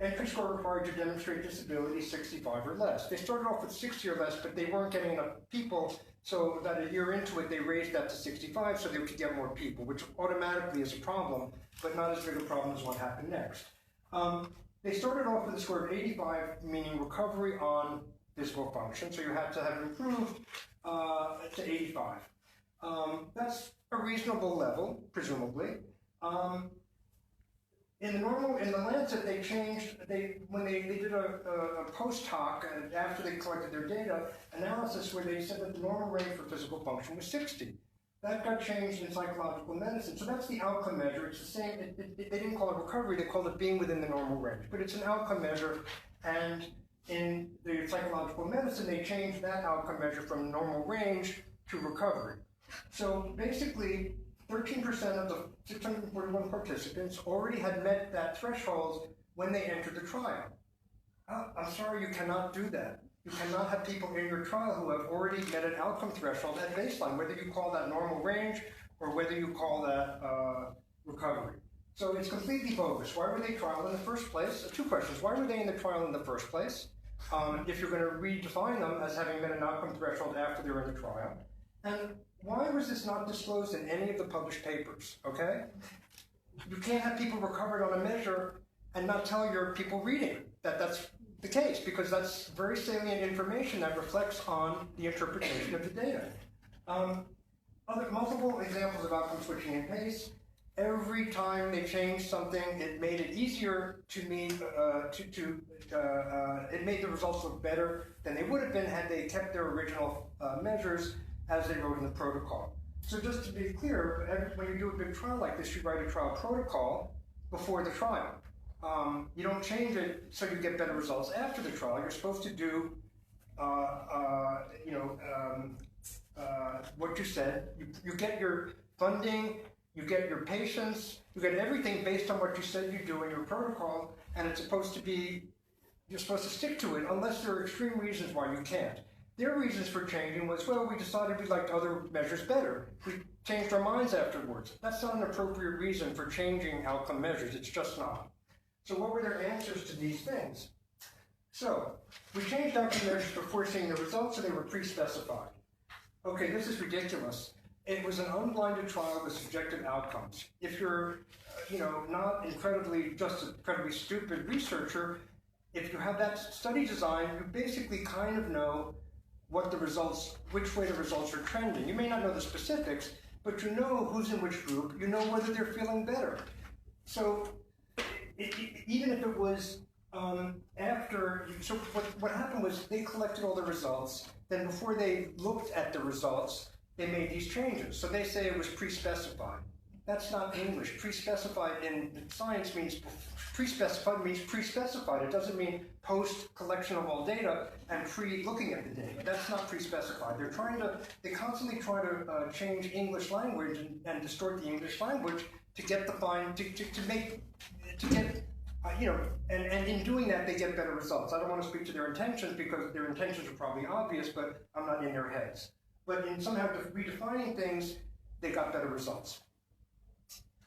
entry score required to demonstrate disability 65 or less. They started off with 60 or less, but they weren't getting enough people, so that a year into it, they raised that to 65 so they could get more people, which automatically is a problem, but not as big a problem as what happened next. They started off with a score of 85, meaning recovery on physical function, so you had to have improved to 85. That's a reasonable level, presumably. In the Lancet, they changed, when they did a post hoc, after they collected their data, analysis where they said that the normal range for physical function was 60. That got changed in Psychological Medicine, so that's the outcome measure. It's the same, they didn't call it recovery, they called it being within the normal range, but it's an outcome measure, and in the Psychological Medicine, they changed that outcome measure from normal range to recovery. So basically, 13% of the 641 participants already had met that threshold when they entered the trial. I'm sorry, you cannot do that. You cannot have people in your trial who have already met an outcome threshold at baseline, whether you call that normal range or whether you call that recovery. So it's completely bogus. Why were they trial in the first place? Two questions. Why were they in the trial in the first place? If you're going to redefine them as having met an outcome threshold after they were in the trial. And why was this not disclosed in any of the published papers, okay? You can't have people recovered on a measure and not tell your people reading that that's the case, because that's very salient information that reflects on the interpretation of the data. Multiple examples of outcome switching in PACE. Every time they changed something, it made it easier to meet, it made the results look better than they would have been had they kept their original measures as they wrote in the protocol. So just to be clear, when you do a big trial like this, you write a trial protocol before the trial. You don't change it so you get better results after the trial. You're supposed to do, what you said. You get your funding, you get your patients, you get everything based on what you said you do in your protocol, and it's supposed to be, you're supposed to stick to it unless there are extreme reasons why you can't. Their reasons for changing was, well, we decided we liked other measures better. We changed our minds afterwards. That's not an appropriate reason for changing outcome measures. It's just not. So what were their answers to these things? So we changed outcome measures before seeing the results, so they were pre-specified. Okay, this is ridiculous. It was an unblinded trial with subjective outcomes. If you're, not just an incredibly stupid researcher, if you have that study design, you basically kind of know what the results, which way the results are trending. You may not know the specifics, but you know who's in which group. You know whether they're feeling better. So even if it was so what happened was they collected all the results. Then before they looked at the results, they made these changes. So they say it was pre-specified. That's not English. Pre-specified in science means pre-specified means pre-specified. It doesn't mean post-collection of all data and pre-looking at the data. That's not pre-specified. They constantly try to change English language and distort the English language to get and in doing that, they get better results. I don't want to speak to their intentions because their intentions are probably obvious, but I'm not in their heads. But in somehow redefining things, they got better results.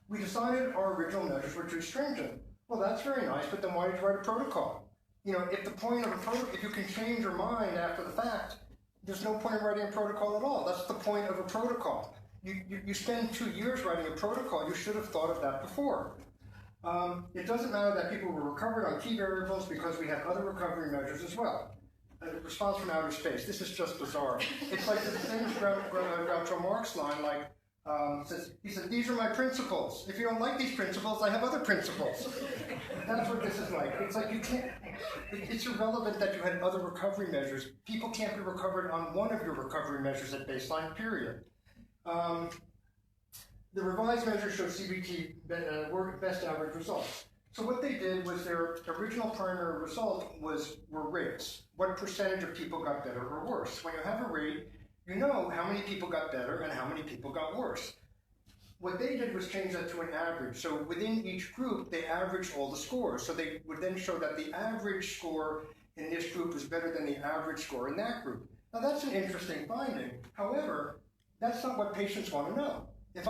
We decided our original measures were too stringent. Well, that's very nice, but then why did you write a protocol? If the point of if you can change your mind after the fact, there's no point in writing a protocol at all. That's the point of a protocol. You spend 2 years writing a protocol. You should have thought of that before. It doesn't matter that people were recovered on key variables because we had other recovery measures as well. Response from outer space. This is just bizarre. It's like the famous Groucho Marx line, he said, these are my principles. If you don't like these principles, I have other principles. That's what this is like. It's like you can't, it's irrelevant that you had other recovery measures. People can't be recovered on one of your recovery measures at baseline, period. The revised measures show CBT best average results. So what they did was their original primary result were rates. What percentage of people got better or worse? When you have a rate, you know how many people got better and how many people got worse. What they did was change that to an average. So within each group, they averaged all the scores. So they would then show that the average score in this group was better than the average score in that group. Now that's an interesting finding. However, that's not what patients want to know. If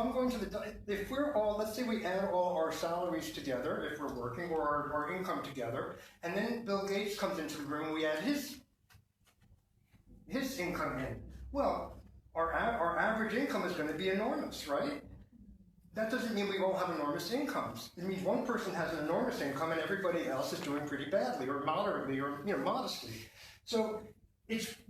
we're all, let's say we add all our salaries together, if we're working, or our income together, and then Bill Gates comes into the room and we add his income in. Well, our average income is going to be enormous, right? That doesn't mean we all have enormous incomes. It means one person has an enormous income and everybody else is doing pretty badly, or moderately, or modestly. So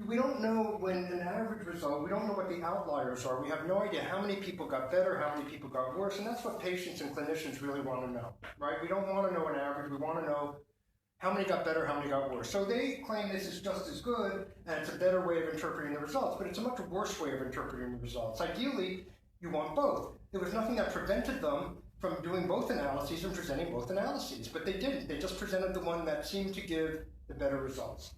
we don't know when an average result, we don't know what the outliers are. We have no idea how many people got better, how many people got worse, and that's what patients and clinicians really want to know, right? We don't want to know an average, we want to know how many got better, how many got worse. So they claim this is just as good, and it's a better way of interpreting the results, but it's a much worse way of interpreting the results. Ideally, you want both. There was nothing that prevented them from doing both analyses and presenting both analyses, but they didn't. They just presented the one that seemed to give the better results.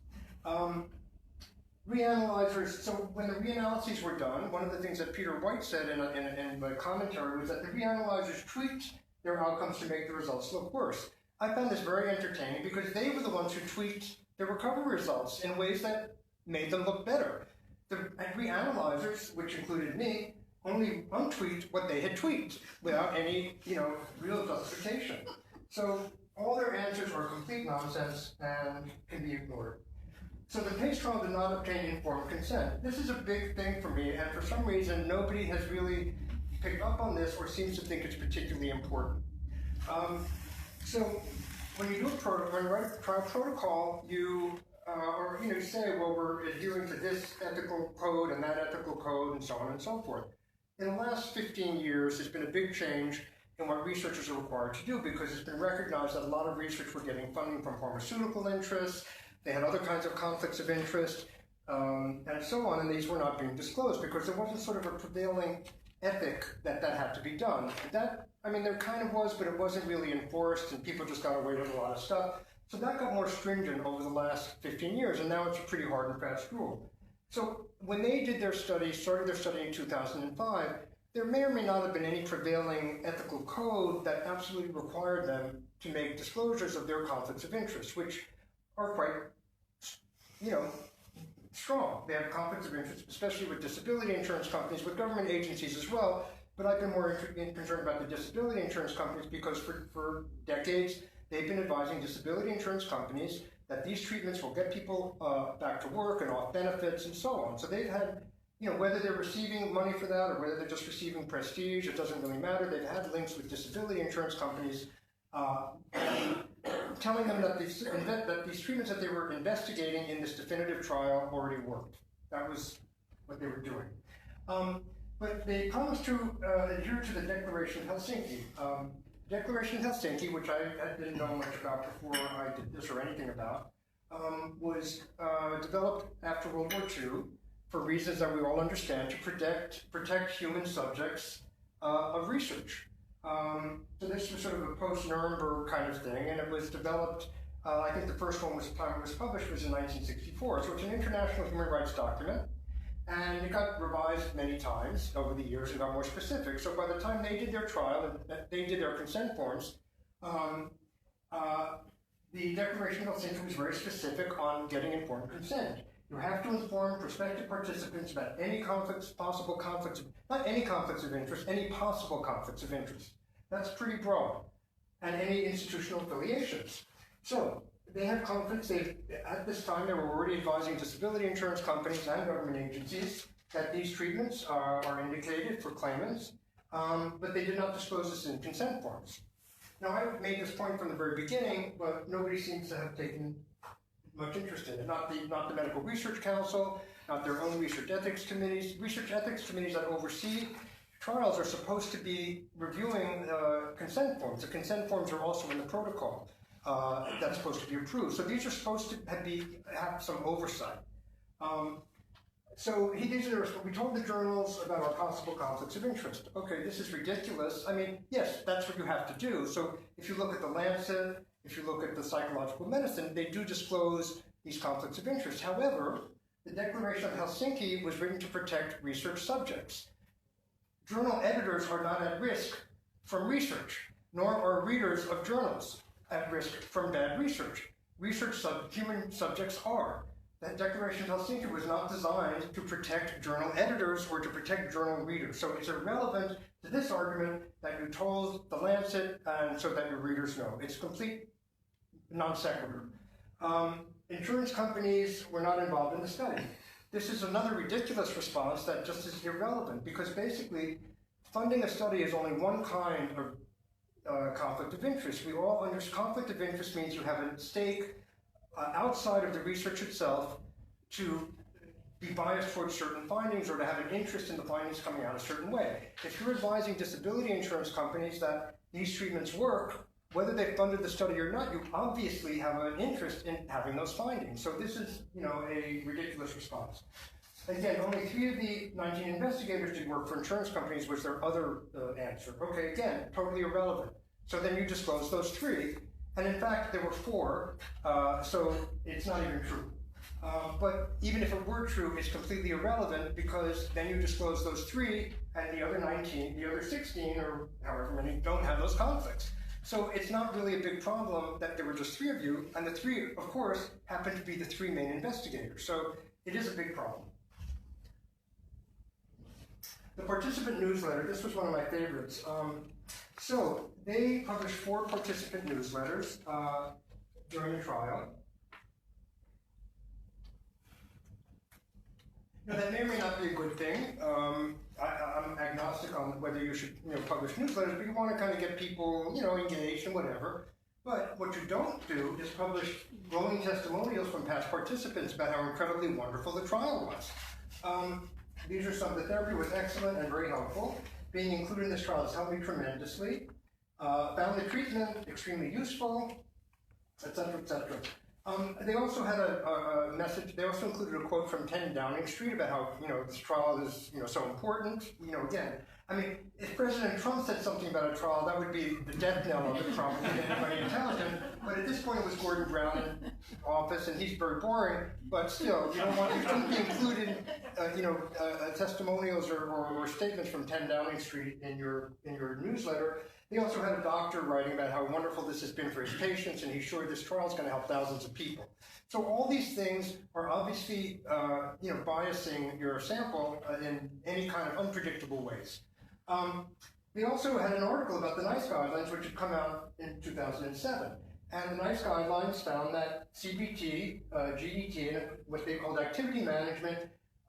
Reanalyzers, so when the reanalyses were done, one of the things that Peter White said in the commentary was that the reanalyzers tweaked their outcomes to make the results look worse. I found this very entertaining because they were the ones who tweaked their recovery results in ways that made them look better. The reanalyzers, which included me, only untweaked what they had tweaked without any, real justification. So all their answers are complete nonsense and can be ignored. So the PACE trial did not obtain informed consent. This is a big thing for me, and for some reason, nobody has really picked up on this or seems to think it's particularly important. So when you do when you write a trial protocol, you say, well, we're adhering to this ethical code and that ethical code and so on and so forth. In the last 15 years, there's been a big change in what researchers are required to do because it's been recognized that a lot of research were getting funding from pharmaceutical interests. They had other kinds of conflicts of interest, and so on, and these were not being disclosed because there wasn't sort of a prevailing ethic that had to be done. There kind of was, but it wasn't really enforced, and people just got away with a lot of stuff. So that got more stringent over the last 15 years, and now it's a pretty hard and fast rule. So when they did their study, started their study in 2005, there may or may not have been any prevailing ethical code that absolutely required them to make disclosures of their conflicts of interest, which are quite, strong. They have conflicts of interest, especially with disability insurance companies, with government agencies as well. But I've been more concerned about the disability insurance companies because for decades, they've been advising disability insurance companies that these treatments will get people back to work and off benefits and so on. So they've had, whether they're receiving money for that or whether they're just receiving prestige, it doesn't really matter. They've had links with disability insurance companies telling them that these treatments that they were investigating in this definitive trial already worked. That was what they were doing. But they promised to adhere to the Declaration of Helsinki. Declaration of Helsinki, which I didn't know much about before I did this or anything about, was developed after World War II for reasons that we all understand to protect human subjects of research. So this was sort of a post-Nuremberg kind of thing, and it was developed, I think the first one time it was published was in 1964, so it's an international human rights document, and it got revised many times over the years and got more specific. So by the time they did their trial, and they did their consent forms, the Declaration of Helsinki was very specific on getting informed consent. You have to inform prospective participants about any possible conflicts, not any conflicts of interest, any possible conflicts of interest. That's pretty broad. And any institutional affiliations. So they have conflicts. At this time, they were already advising disability insurance companies and government agencies that these treatments are indicated for claimants, but they did not disclose this in consent forms. Now, I made this point from the very beginning, but nobody seems to have taken much interest in it. Not the Medical Research Council, not their own research ethics committees. Research ethics committees that oversee trials are supposed to be reviewing consent forms. The consent forms are also in the protocol that's supposed to be approved. So these are supposed to have some oversight. So we told the journals about our possible conflicts of interest. Okay, this is ridiculous. I mean, yes, that's what you have to do. So if you look at the Lancet, if you look at the Psychological Medicine, they do disclose these conflicts of interest. However, the Declaration of Helsinki was written to protect research subjects. Journal editors are not at risk from research, nor are readers of journals at risk from bad research. Human subjects are. That Declaration of Helsinki was not designed to protect journal editors or to protect journal readers. So it's irrelevant to this argument that you told the Lancet and so that your readers know. It's complete non sequitur. Insurance companies were not involved in the study. This is another ridiculous response that just is irrelevant because basically funding a study is only one kind of conflict of interest. We all understand conflict of interest means you have a stake outside of the research itself to be biased towards certain findings or to have an interest in the findings coming out a certain way. If you're advising disability insurance companies that these treatments work, whether they funded the study or not, you obviously have an interest in having those findings. So this is, a ridiculous response. Again, only 3 of the 19 investigators did work for insurance companies, was their other answer. Okay, again, totally irrelevant. So then you disclose those 3, and in fact, there were 4, so it's not even true. But even if it were true, it's completely irrelevant because then you disclose those 3, and the other 19, the other 16, or however many, don't have those conflicts. So it's not really a big problem that there were just 3 of you, and the 3, of course, happen to be the 3 main investigators. So it is a big problem. The participant newsletter, this was one of my favorites. So they published 4 participant newsletters during the trial. Now, that may or may not be a good thing. I'm agnostic on whether you should publish newsletters, but you want to kind of get people engaged and whatever. But what you don't do is publish glowing testimonials from past participants about how incredibly wonderful the trial was. These are some. The therapy was excellent and very helpful. Being included in this trial has helped me tremendously. Found the treatment extremely useful, etc., etc. They also had a message. They also included a quote from 10 Downing Street about how this trial is so important. Again, I mean, if President Trump said something about a trial, that would be the death knell of it, probably to anybody intelligent. But at this point, it was Gordon Brown in office, and he's very boring. But still, you shouldn't be included, testimonials or statements from 10 Downing Street in your newsletter. They also had a doctor writing about how wonderful this has been for his patients, and he's sure this trial is going to help thousands of people. So all these things are obviously, biasing your sample in any kind of unpredictable ways. We also had an article about the NICE guidelines, which had come out in 2007. And the NICE guidelines found that CBT, GET, and what they called activity management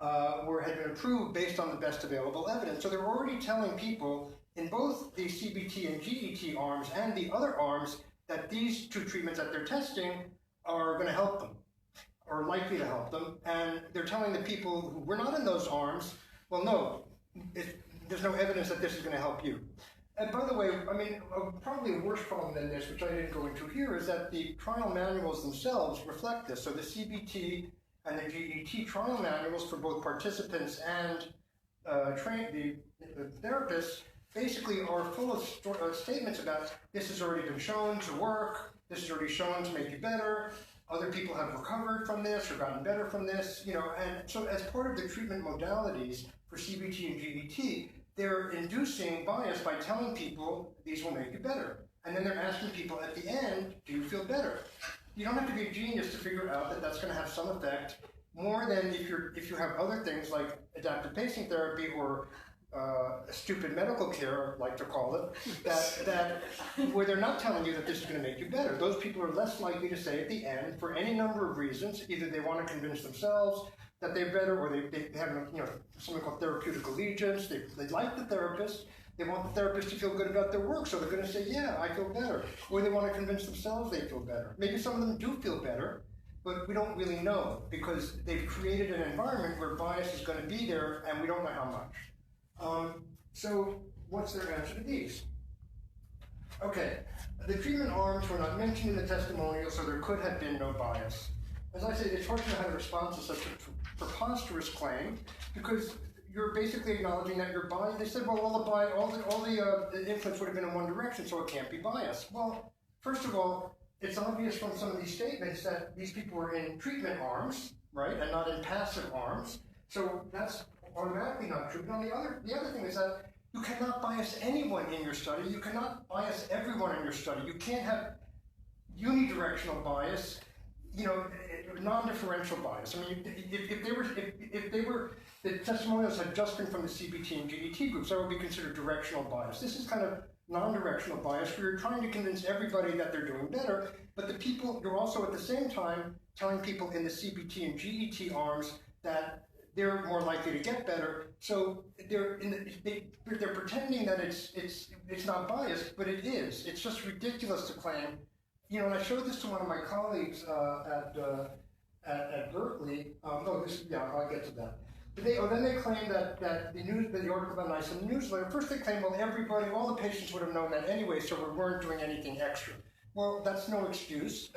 had been approved based on the best available evidence. So they're already telling people in both the CBT and GET arms and the other arms that these two treatments that they're testing are going to help them, or likely to help them. And they're telling the people who were not in those arms, well, no, there's no evidence that this is going to help you. And by the way, I mean, probably a worse problem than this, which I didn't go into here, is that the trial manuals themselves reflect this. So the CBT and the GET trial manuals for both participants and the therapists basically are full of statements about this has already been shown to work, this is already shown to make you better, other people have recovered from this or gotten better from this, and so as part of the treatment modalities for CBT and GET, they're inducing bias by telling people these will make you better. And then they're asking people at the end, do you feel better? You don't have to be a genius to figure out that that's going to have some effect, more than if you have other things like adaptive pacing therapy or stupid medical care, I like to call it, that where they're not telling you that this is going to make you better. Those people are less likely to say at the end, for any number of reasons, either they want to convince themselves that they're better, or they have something called therapeutic allegiance. They like the therapist. They want the therapist to feel good about their work, so they're going to say, yeah, I feel better. Or they want to convince themselves they feel better. Maybe some of them do feel better, but we don't really know because they've created an environment where bias is going to be there, and we don't know how much. So what's their answer to these? Okay, the treatment arms were not mentioned in the testimonial, so there could have been no bias. As I said, it's hard to know how to respond to such a preposterous claim because you're basically acknowledging that you're biased. They said, well, all the influence would have been in one direction, so it can't be biased. Well, first of all, it's obvious from some of these statements that these people were in treatment arms, right, and not in passive arms. So that's automatically not true. But the other thing is that you cannot bias anyone in your study. You cannot bias everyone in your study. You can't have unidirectional bias, non-differential bias. I mean, if the testimonials had just been from the CBT and GET groups, that would be considered directional bias. This is kind of non-directional bias where you're trying to convince everybody that they're doing better, but you're also at the same time telling people in the CBT and GET arms that they're more likely to get better. So they're pretending that it's not biased, but it is. It's just ridiculous to claim. And I showed this to one of my colleagues at Berkeley. I'll get to that. But then they claim that the article about NICE in the newsletter. First they claim, well, all the patients would have known that anyway, so we weren't doing anything extra. Well, that's no excuse.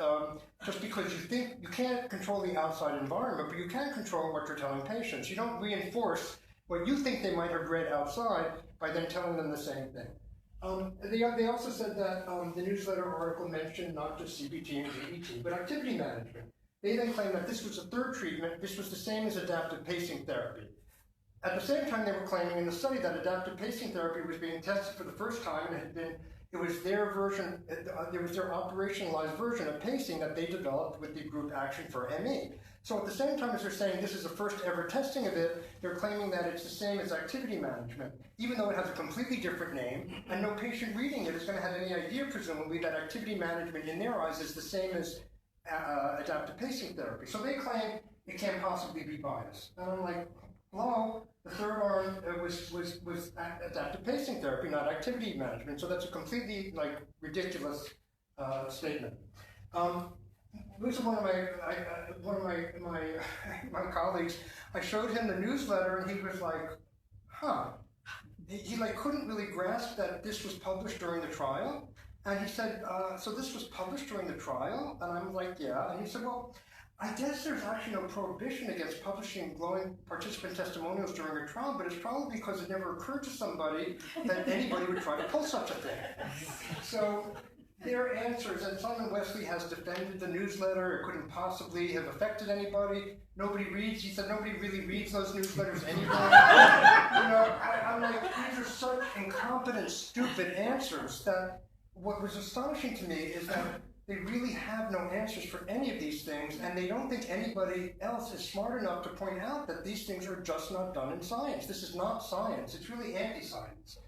Just because you think you can't control the outside environment, but you can control what you're telling patients. You don't reinforce what you think they might have read outside by then telling them the same thing. They also said that the newsletter article mentioned not just CBT and GET, but activity management. They then claimed that this was a third treatment. This was the same as adaptive pacing therapy. At the same time, they were claiming in the study that adaptive pacing therapy was being tested for the first time, and it was their version, it was their operationalized version of pacing that they developed with the group Action for ME. So at the same time as they're saying this is the first ever testing of it, they're claiming that it's the same as activity management, even though it has a completely different name, and no patient reading it is going to have any idea, presumably, that activity management in their eyes is the same as adaptive pacing therapy. So they claim it can't possibly be biased. And I'm like, hello, the third arm was adaptive pacing therapy, not activity management. So that's a completely ridiculous statement. This is one of my colleagues. I showed him the newsletter, and he was like, huh. He couldn't really grasp that this was published during the trial. And he said, so this was published during the trial? And I'm like, yeah. And he said, well, I guess there's actually no prohibition against publishing glowing participant testimonials during a trial, but it's probably because it never occurred to somebody that anybody would try to pull such a thing. So their answers, and Simon Wesley has defended the newsletter, it couldn't possibly have affected anybody. Nobody reads, he said nobody really reads those newsletters anyway. I'm like, these are such incompetent, stupid answers that what was astonishing to me is that they really have no answers for any of these things, and they don't think anybody else is smart enough to point out that these things are just not done in science. This is not science, it's really anti-science.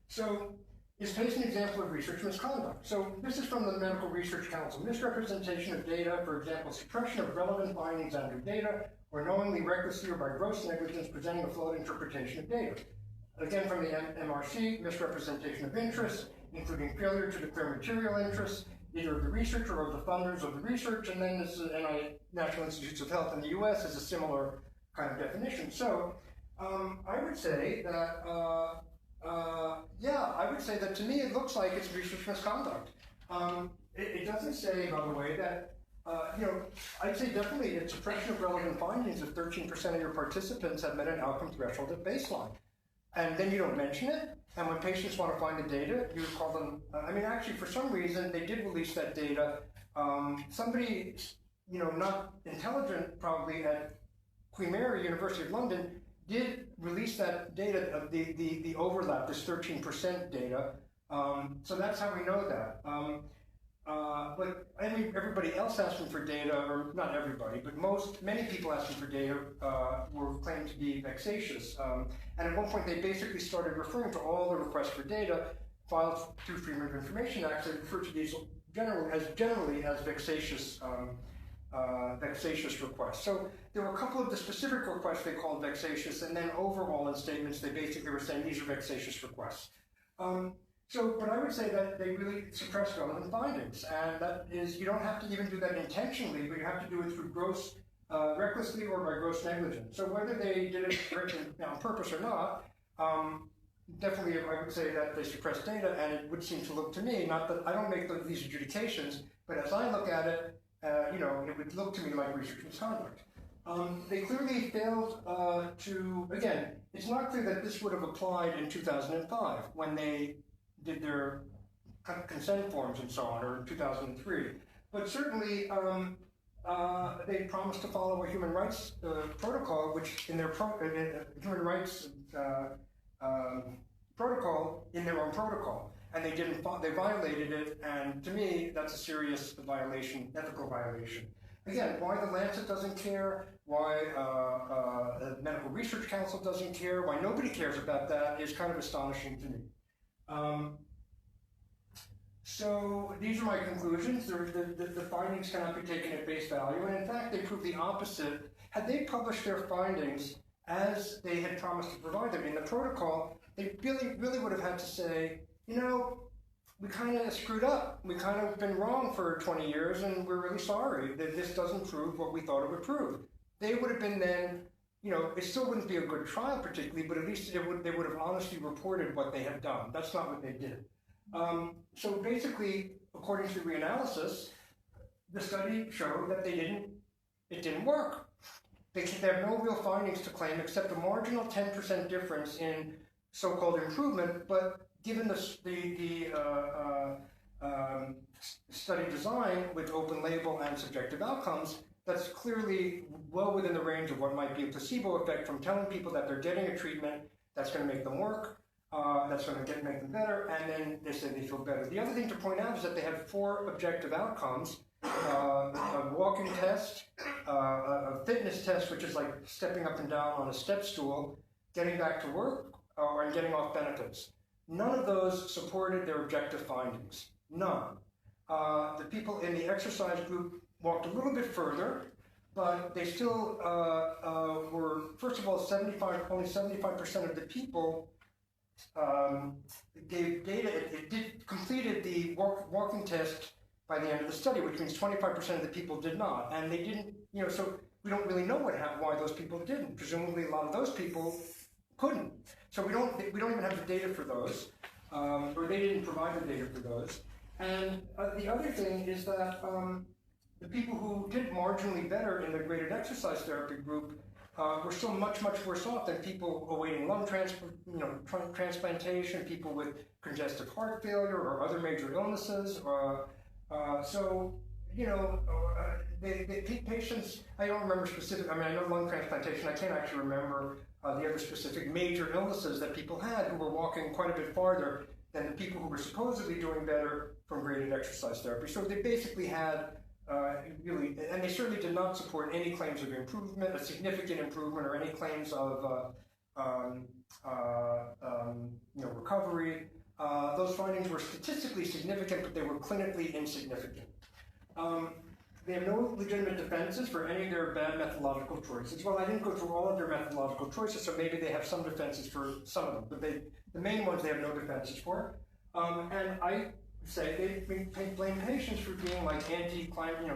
So, is PACE an example of research misconduct? So this is from the Medical Research Council. Misrepresentation of data, for example, suppression of relevant findings under data, or knowingly, recklessly, or by gross negligence presenting a flawed interpretation of data. Again, from the MRC, misrepresentation of interest, including failure to declare material interests, either of the researcher or of the funders of the research, and then this is National Institutes of Health in the US is a similar kind of definition. So I would say that I would say that to me it looks like it's research misconduct. It doesn't say, by the way, that, I'd say definitely it's suppression of relevant findings if 13% of your participants have met an outcome threshold at baseline. And then you don't mention it, and when patients want to find the data, you would call them, actually for some reason they did release that data. Somebody, not intelligent probably at Queen Mary, University of London, did release that data of the overlap, this 13% data. So that's how we know that. But everybody else asking for data, or not everybody, but many people asking for data were claimed to be vexatious. And at one point they basically started referring to all the requests for data filed through Freedom of Information Act. They refer to these generally as vexatious requests. So there were a couple of the specific requests they called vexatious, and then overall in statements they basically were saying these are vexatious requests. But I would say that they really suppress relevant findings, and that is, you don't have to even do that intentionally, but you have to do it through recklessly or by gross negligence. So whether they did it on purpose or not, definitely I would say that they suppress data, and it would seem to look to me, not that I don't make these adjudications, but as I look at it, it would look to me like research misconduct. They clearly failed to, again, it's not clear that this would have applied in 2005 when they did their consent forms and so on, or in 2003. But certainly they promised to follow a human rights protocol, which in their human rights protocol in their own protocol. And they didn't. They violated it, and to me, that's a serious violation, ethical violation. Again, why the Lancet doesn't care, why the Medical Research Council doesn't care, why nobody cares about that is kind of astonishing to me. So these are my conclusions. The findings cannot be taken at face value, and in fact, they prove the opposite. Had they published their findings as they had promised to provide them in the protocol, they really would have had to say, we kind of screwed up. We kind of been wrong for 20 years, and we're really sorry that this doesn't prove what we thought it would prove. They would have been then, it still wouldn't be a good trial particularly, but at least they would have honestly reported what they had done. That's not what they did. So basically, according to the reanalysis, the study showed that it didn't work. They have no real findings to claim except a marginal 10% difference in so-called improvement, but given the study design with open label and subjective outcomes, that's clearly well within the range of what might be a placebo effect from telling people that they're getting a treatment that's going to make them work, that's going to make them better, and then they say they feel better. The other thing to point out is that they had 4 objective outcomes, a walking test, a fitness test, which is like stepping up and down on a step stool, getting back to work, and getting off benefits. None of those supported their objective findings. None. The people in the exercise group walked a little bit further, but they still were, first of all, only 75% of the people gave data. It completed the walking test by the end of the study, which means 25% of the people did not. And they didn't, so we don't really know why those people didn't. Presumably a lot of those people couldn't. So we don't even have the data for those, or they didn't provide the data for those. And the other thing is that the people who did marginally better in the graded exercise therapy group we're still much, much worse off than people awaiting lung transplantation, people with congestive heart failure or other major illnesses. The patients, I don't remember specific, I know lung transplantation, I can't actually remember the other specific major illnesses that people had who were walking quite a bit farther than the people who were supposedly doing better from graded exercise therapy. So they basically had really, and they certainly did not support any claims of improvement, a significant improvement, or any claims of recovery. Those findings were statistically significant, but they were clinically insignificant. They have no legitimate defenses for any of their bad methodological choices. Well, I didn't go through all of their methodological choices, so maybe they have some defenses for some of them, but the main ones they have no defenses for. And I say they blame patients for being like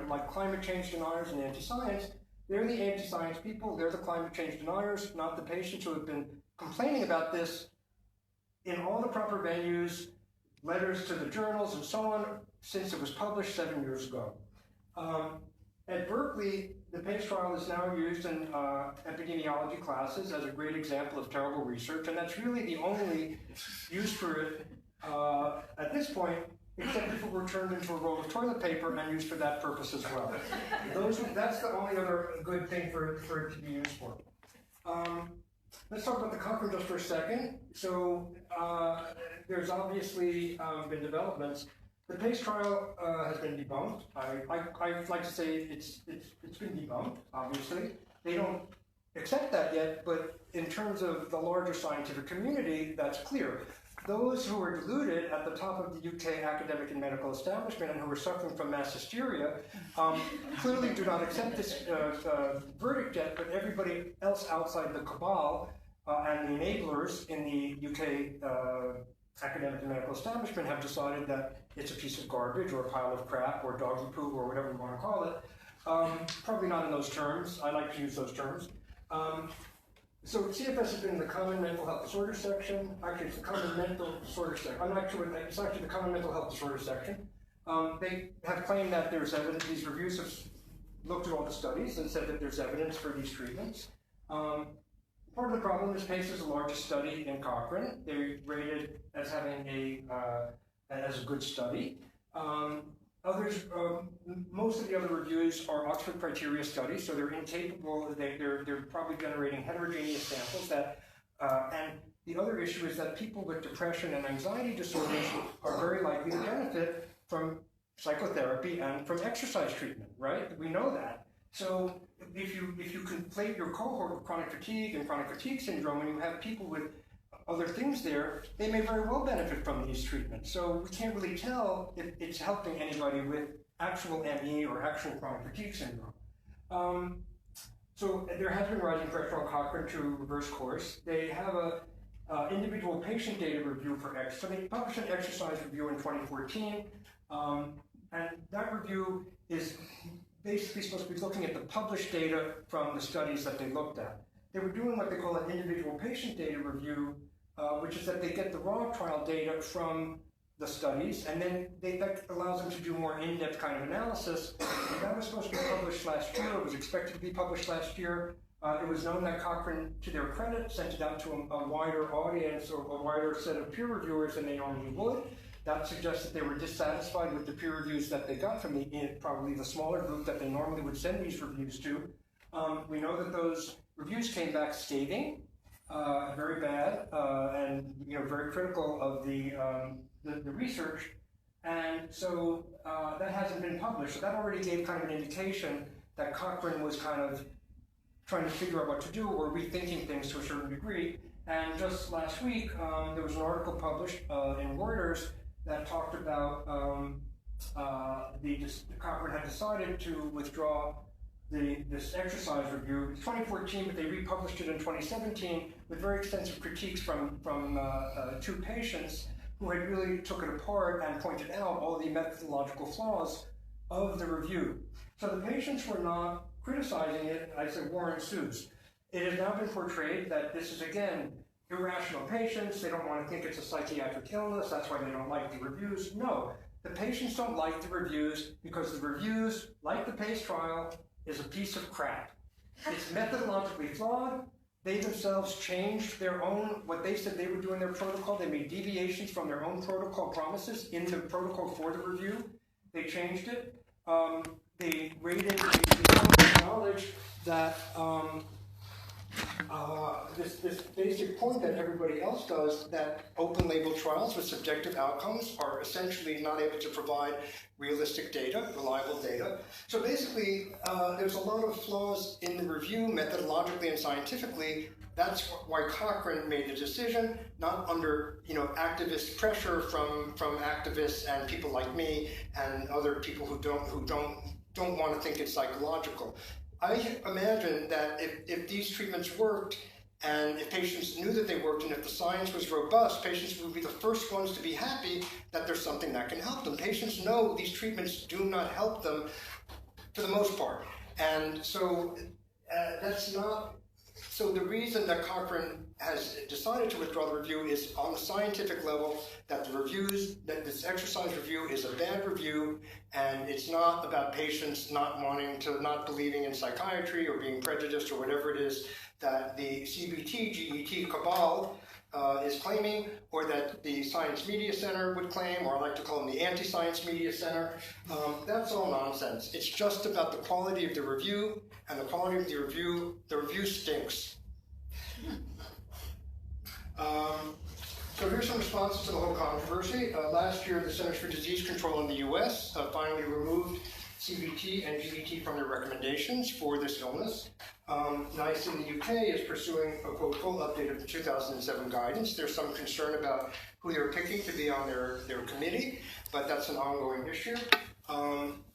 like climate change deniers and anti-science. They're the anti-science people, they're the climate change deniers, not the patients who have been complaining about this in all the proper venues, letters to the journals and so on, since it was published 7 years ago. At Berkeley, the PACE trial is now used in epidemiology classes as a great example of terrible research, and that's really the only use for it at this point, except if it were turned into a roll of toilet paper and used for that purpose as well. That's the only other good thing for it to be used for. Let's talk about the Cochrane just for a second. So there's obviously been developments. The PACE trial has been debunked. I'd like to say it's been debunked, obviously. They don't accept that yet, but in terms of the larger scientific community, that's clear. Those who are deluded at the top of the UK academic and medical establishment and who are suffering from mass hysteria clearly do not accept this verdict yet, but everybody else outside the cabal and the enablers in the UK academic and medical establishment have decided that it's a piece of garbage or a pile of crap or doggy poo or whatever you want to call it. Probably not in those terms. I like to use those terms. So CFS has been in the Common Mental Health Disorder section. Actually, it's the Common Mental Disorder section. It's actually the Common Mental Health Disorder section. They have claimed that there's evidence. These reviews have looked at all the studies and said that there's evidence for these treatments. Part of the problem is PACE is the largest study in Cochrane. They're rated as having as a good study. Others, most of the other reviews are Oxford criteria studies, so they're incapable. They're probably generating heterogeneous samples. And the other issue is that people with depression and anxiety disorders are very likely to benefit from psychotherapy and from exercise treatment. Right? We know that. So if you conflate your cohort with chronic fatigue and chronic fatigue syndrome, and you have people with other things there, they may very well benefit from these treatments. So we can't really tell if it's helping anybody with actual ME or actual chronic fatigue syndrome. So there has been rising pressure on Cochrane to reverse course. They have a individual patient data review for X. So they published an exercise review in 2014, and that review is basically supposed to be looking at the published data from the studies that they looked at. They were doing what they call an individual patient data review, which is that they get the raw trial data from the studies, and then that allows them to do more in-depth kind of analysis. And that was supposed to be published last year. It was expected to be published last year. It was known that Cochrane, to their credit, sent it out to a wider audience or a wider set of peer reviewers than they normally would. That suggests that they were dissatisfied with the peer reviews that they got from probably the smaller group that they normally would send these reviews to. We know that those reviews came back scathing, very bad, and very critical of the research, and so that hasn't been published. So that already gave kind of an indication that Cochrane was kind of trying to figure out what to do or rethinking things to a certain degree. And just last week, there was an article published in Reuters that talked about Cochrane had decided to withdraw this exercise review. It's 2014, but they republished it in 2017 with very extensive critiques from two patients who had really took it apart and pointed out all the methodological flaws of the review. So the patients were not criticizing it. I said war ensues. It has now been portrayed that this is, again, irrational patients. They don't want to think it's a psychiatric illness. That's why they don't like the reviews. No, the patients don't like the reviews because the reviews, like the PACE trial, is a piece of crap. It's methodologically flawed. They themselves changed their own, what they said they would do in their protocol. They made deviations from their own protocol promises in the protocol for the review. They changed it. They acknowledged that this basic point that everybody else does, that open label trials with subjective outcomes are essentially not able to provide realistic data, reliable data. So basically, there's a lot of flaws in the review methodologically and scientifically. That's why Cochrane made the decision, not under activist pressure from activists and people like me and other people who don't want to think it's psychological. I imagine that if these treatments worked, and if patients knew that they worked, and if the science was robust, patients would be the first ones to be happy that there's something that can help them. Patients know these treatments do not help them for the most part. And so that's not... So the reason that Cochrane has decided to withdraw the review is on the scientific level, that this exercise review is a bad review, and it's not about patients not believing in psychiatry or being prejudiced or whatever it is that the CBT, GET cabal is claiming, or that the Science Media Center would claim, or I like to call them the Anti-Science Media Center. That's all nonsense. It's just about the quality of the review, and the quality of the review stinks. So here's some responses to the whole controversy. Last year, the Centers for Disease Control in the US finally removed CBT and GBT from their recommendations for this illness. NICE in the UK is pursuing a quote full update of the 2007 guidance. There's some concern about who they're picking to be on their committee, but that's an ongoing issue.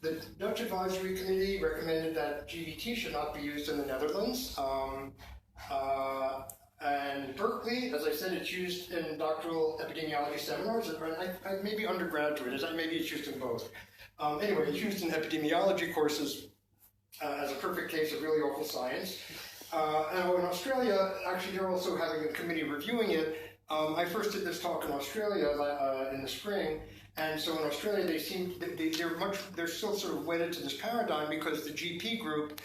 The Dutch Advisory Committee recommended that GBT should not be used in the Netherlands. And Berkeley, as I said, it's used in doctoral epidemiology seminars, maybe undergraduate, maybe it's used in both. Anyway, it's used in epidemiology courses as a perfect case of really awful science. And in Australia, actually they're also having a committee reviewing it. I first did this talk in Australia in the spring, and so in Australia they're still sort of wedded to this paradigm because the GP group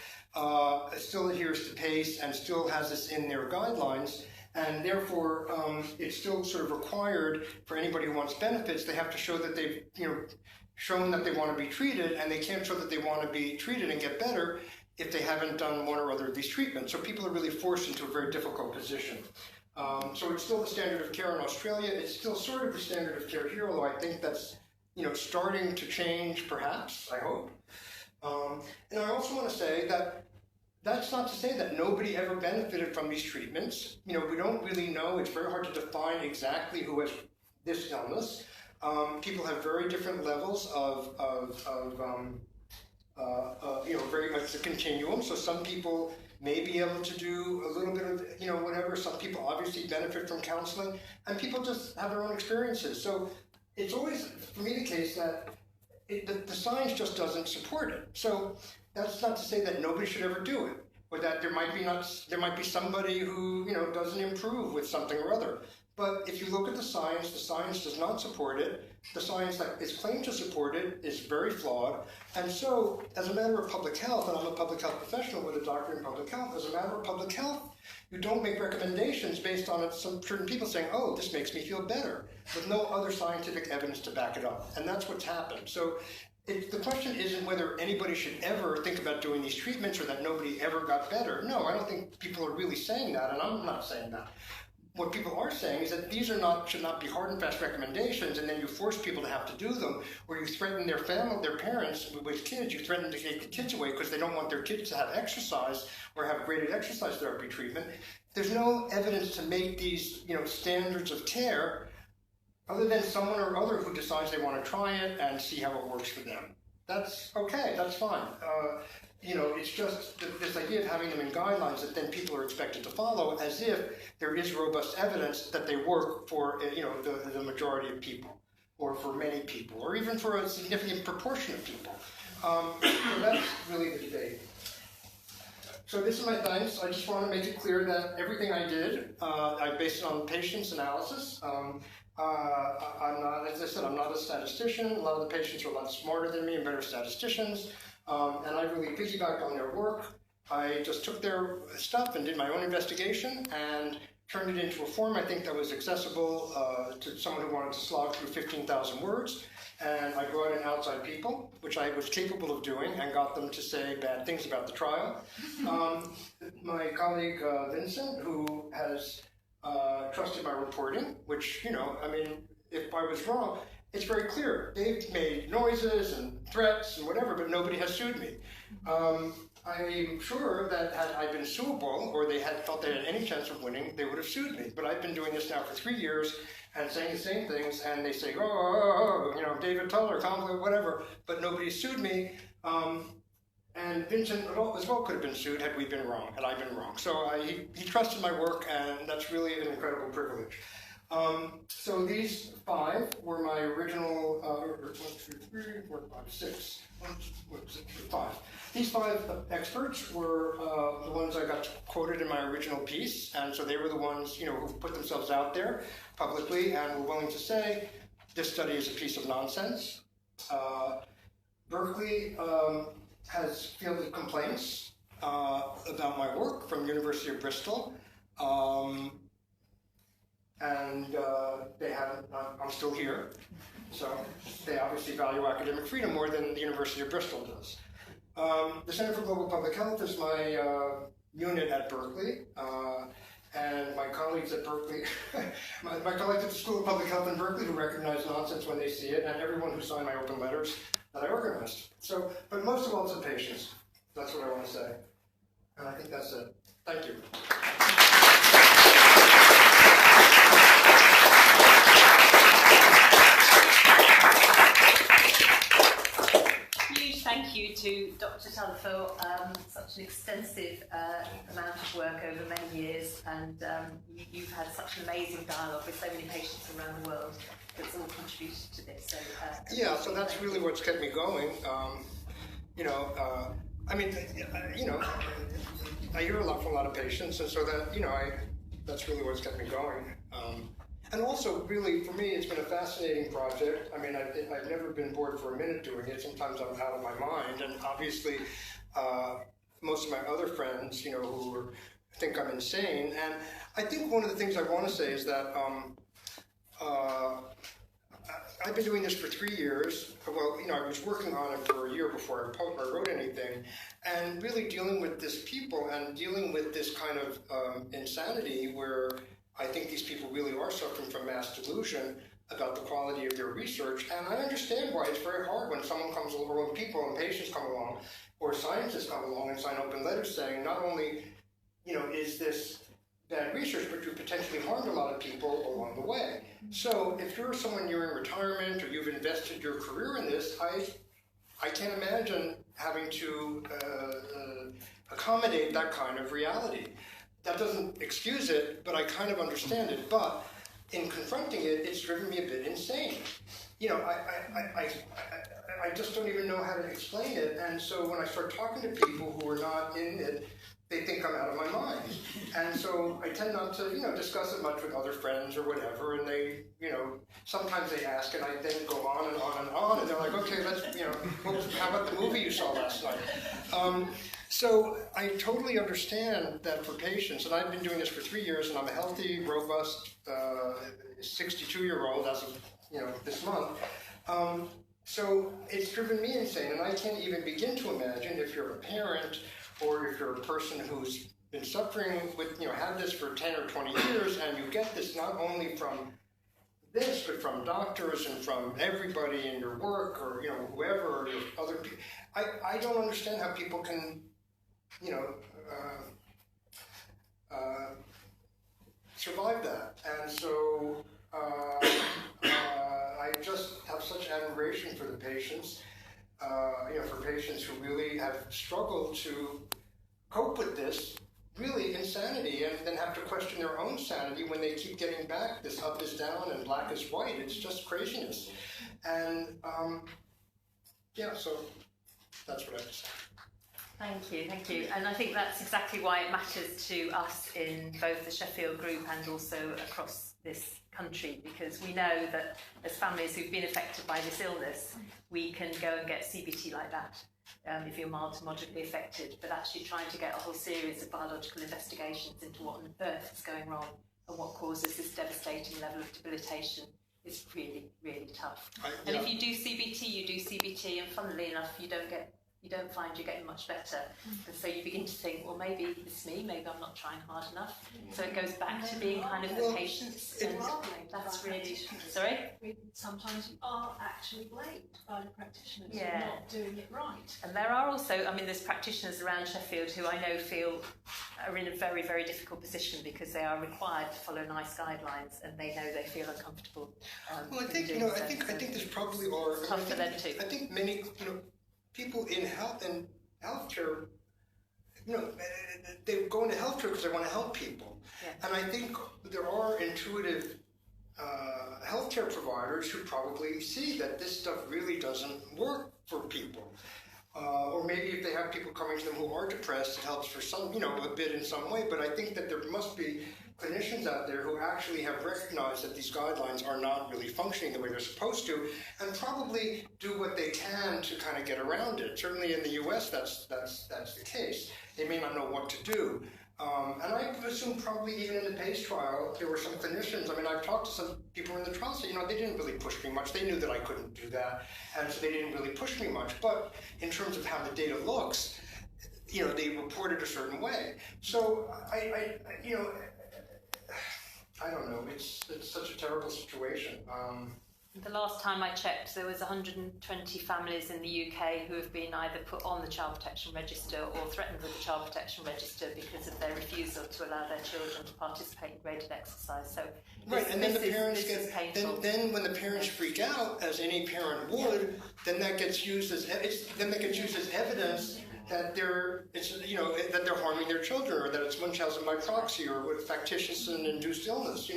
still adheres to PACE and still has this in their guidelines, and therefore it's still sort of required for anybody who wants benefits. They have to show that they've shown that they want to be treated, and they can't show that they want to be treated and get better if they haven't done one or other of these treatments. So people are really forced into a very difficult position. So it's still the standard of care in Australia. It's still sort of the standard of care here, although I think that's starting to change, perhaps, I hope. And I also want to say that that's not to say that nobody ever benefited from these treatments. We don't really know. It's very hard to define exactly who has this illness. People have very different levels of very much the continuum. So some people may be able to do a little bit of, whatever. Some people obviously benefit from counseling, and people just have their own experiences. So it's always, for me, the case that the science just doesn't support it. So that's not to say that nobody should ever do it, or that there might be somebody who doesn't improve with something or other. But if you look at the science does not support it. The science that is claimed to support it is very flawed. And so, as a matter of public health, and I'm a public health professional with a doctorate in public health, as a matter of public health, you don't make recommendations based on some certain people saying, oh, this makes me feel better, with no other scientific evidence to back it up. And that's what's happened. So the question isn't whether anybody should ever think about doing these treatments or that nobody ever got better. No, I don't think people are really saying that, and I'm not saying that. What people are saying is that these should not be hard and fast recommendations, and then you force people to have to do them, or you threaten their parents with kids. You threaten to take the kids away because they don't want their kids to have exercise or have graded exercise therapy treatment. There's no evidence to make these standards of care, other than someone or other who decides they want to try it and see how it works for them. That's okay. That's fine. It's just this idea of having them in guidelines that then people are expected to follow, as if there is robust evidence that they work for the majority of people, or for many people, or even for a significant proportion of people. So that's really the debate. So this is my thanks. I just want to make it clear that everything I did, I based it on patients' analysis. I'm not, as I said, I'm not a statistician. A lot of the patients are a lot smarter than me and better statisticians. And I really piggybacked on their work. I just took their stuff and did my own investigation and turned it into a form I think that was accessible to someone who wanted to slog through 15,000 words. And I brought in outside people, which I was capable of doing, and got them to say bad things about the trial. My colleague Vincent, who has trusted my reporting, which, you know, I mean, if I was wrong, it's very clear. They've made noises and threats and whatever, but nobody has sued me. I'm sure that had I been suable, or they had felt they had any chance of winning, they would have sued me. But I've been doing this now for 3 years and saying the same things, and they say, oh, you know, David Tuller, conflict, whatever, but nobody sued me. And Vincent as well could have been sued had we been wrong, had I been wrong. So he trusted my work, and that's really an incredible privilege. So these 5 were my original, 1, 2, 3, 4, 5, 6, 5. These 5 experts were the ones I got quoted in my original piece, and so they were the ones, you know, who put themselves out there publicly and were willing to say, this study is a piece of nonsense. Berkeley has fielded complaints about my work from University of Bristol. And they haven't, I'm still here, so they obviously value academic freedom more than the University of Bristol does. The Center for Global Public Health is my unit at Berkeley, and my colleagues at Berkeley, my colleagues at the School of Public Health in Berkeley who recognize nonsense when they see it, and everyone who signed my open letters that I organized. So, but most of all, it's the patients. That's what I want to say. And I think that's it. Thank you. Thank you to Dr. Tuller for such an extensive amount of work over many years, and you've had such an amazing dialogue with so many patients around the world that's all contributed to this. So, yeah, so that's really what's kept me going. You know, I mean, you know, I hear a lot from a lot of patients, and so that, you know, that's really what's kept me going. And also, really, for me, it's been a fascinating project. I mean, I've never been bored for a minute doing it. Sometimes I'm out of my mind. And obviously, most of my other friends, you know, who think I'm insane. And I think one of the things I want to say is that I've been doing this for 3 years. Well, you know, I was working on it for a year before I wrote anything. And really dealing with this people and dealing with this kind of insanity where I think these people really are suffering from mass delusion about the quality of their research, and I understand why it's very hard when someone comes along, when people and patients come along, or scientists come along and sign open letters saying, not only, you know, is this bad research, but you potentially harmed a lot of people along the way. So if you're someone, you're in retirement, or you've invested your career in this, I can't imagine having to accommodate that kind of reality. That doesn't excuse it, but I kind of understand it. But in confronting it, it's driven me a bit insane. You know, I just don't even know how to explain it. And so when I start talking to people who are not in it, they think I'm out of my mind. And so I tend not to, you know, discuss it much with other friends or whatever. And they, you know, sometimes they ask, and I then go on and on and on. And they're like, okay, let's, you know, how about the movie you saw last night? So I totally understand that for patients, and I've been doing this for 3 years, and I'm a healthy, robust 62-year-old as of, you know, this month. So it's driven me insane, and I can't even begin to imagine if you're a parent or if you're a person who's been suffering with, you know, had this for 10 or 20 years, and you get this not only from this, but from doctors and from everybody in your work or, you know, whoever, or other people. I don't understand how people can, you know, survive that. And so I just have such admiration for the patients, you know, for patients who really have struggled to cope with this really insanity and then have to question their own sanity when they keep getting back this up is down and black is white. It's just craziness. And yeah, so that's what I have to say. Thank you, thank you. And I think that's exactly why it matters to us in both the Sheffield group and also across this country, because we know that as families who've been affected by this illness, we can go and get CBT like that. if you're mild to moderately affected, but actually trying to get a whole series of biological investigations into what on earth is going wrong and what causes this devastating level of debilitation is really, really tough. And if you do CBT, and funnily enough, you don't find you're getting much better. And so you begin to think, well, maybe it's me, maybe I'm not trying hard enough. So it goes back to being kind of the patients. And that's really, sorry? Sometimes you are actually blamed by the practitioners for not doing it right. And there are also, I mean, there's practitioners around Sheffield who I know are in a very, very difficult position because they are required to follow nice guidelines and they know they feel uncomfortable. Well, I think, I think there's probably are. It's tough for them too. I think many, people in healthcare, they go into healthcare because they want to help people. Yeah. And I think there are intuitive healthcare providers who probably see that this stuff really doesn't work for people. Or maybe if they have people coming to them who are depressed, it helps for some, a bit in some way. But I think that there must be clinicians out there who actually have recognized that these guidelines are not really functioning the way they're supposed to, and probably do what they can to kind of get around it. Certainly in the U.S., that's the case. They may not know what to do. And I assume probably even in the PACE trial, there were some clinicians. I mean, I've talked to some people in the trial, so, they didn't really push me much. They knew that I couldn't do that, and so they didn't really push me much. But in terms of how the data looks, they reported a certain way. So I don't know. It's such a terrible situation. The last time I checked, there was 120 families in the UK who have been either put on the Child Protection Register or threatened with the Child Protection Register because of their refusal to allow their children to participate in graded exercise. So and then the parents then when the parents freak out, as any parent would, then that gets used as evidence that they're harming their children, or that it's Munchausen by proxy, or with factitious and induced illness.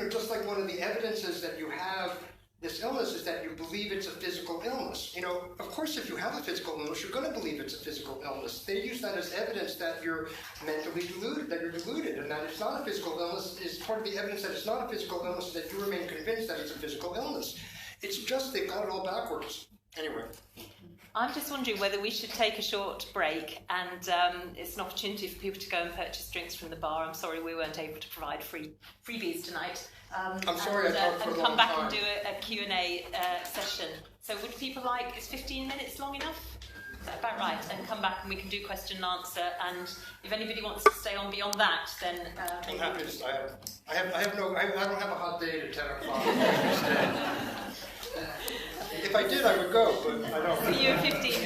Just like one of the evidences that you have this illness is that you believe it's a physical illness. Of course, if you have a physical illness, you're going to believe it's a physical illness. They use that as evidence that you're mentally deluded, that you're deluded, and that it's not a physical illness. Is part of the evidence that it's not a physical illness that you remain convinced that it's a physical illness. It's just they've got it all backwards. Anyway. I'm just wondering whether we should take a short break, and it's an opportunity for people to go and purchase drinks from the bar. I'm sorry we weren't able to provide freebies tonight. I'm sorry I talked for a long time. And come back and do a Q&A session. So would people is 15 minutes long enough? Is that about right? And come back and we can do question and answer. And if anybody wants to stay on beyond that, then I'm happy to stay. I don't have a hot date at 10 o'clock. If I did, I would go, but I don't. See you in 15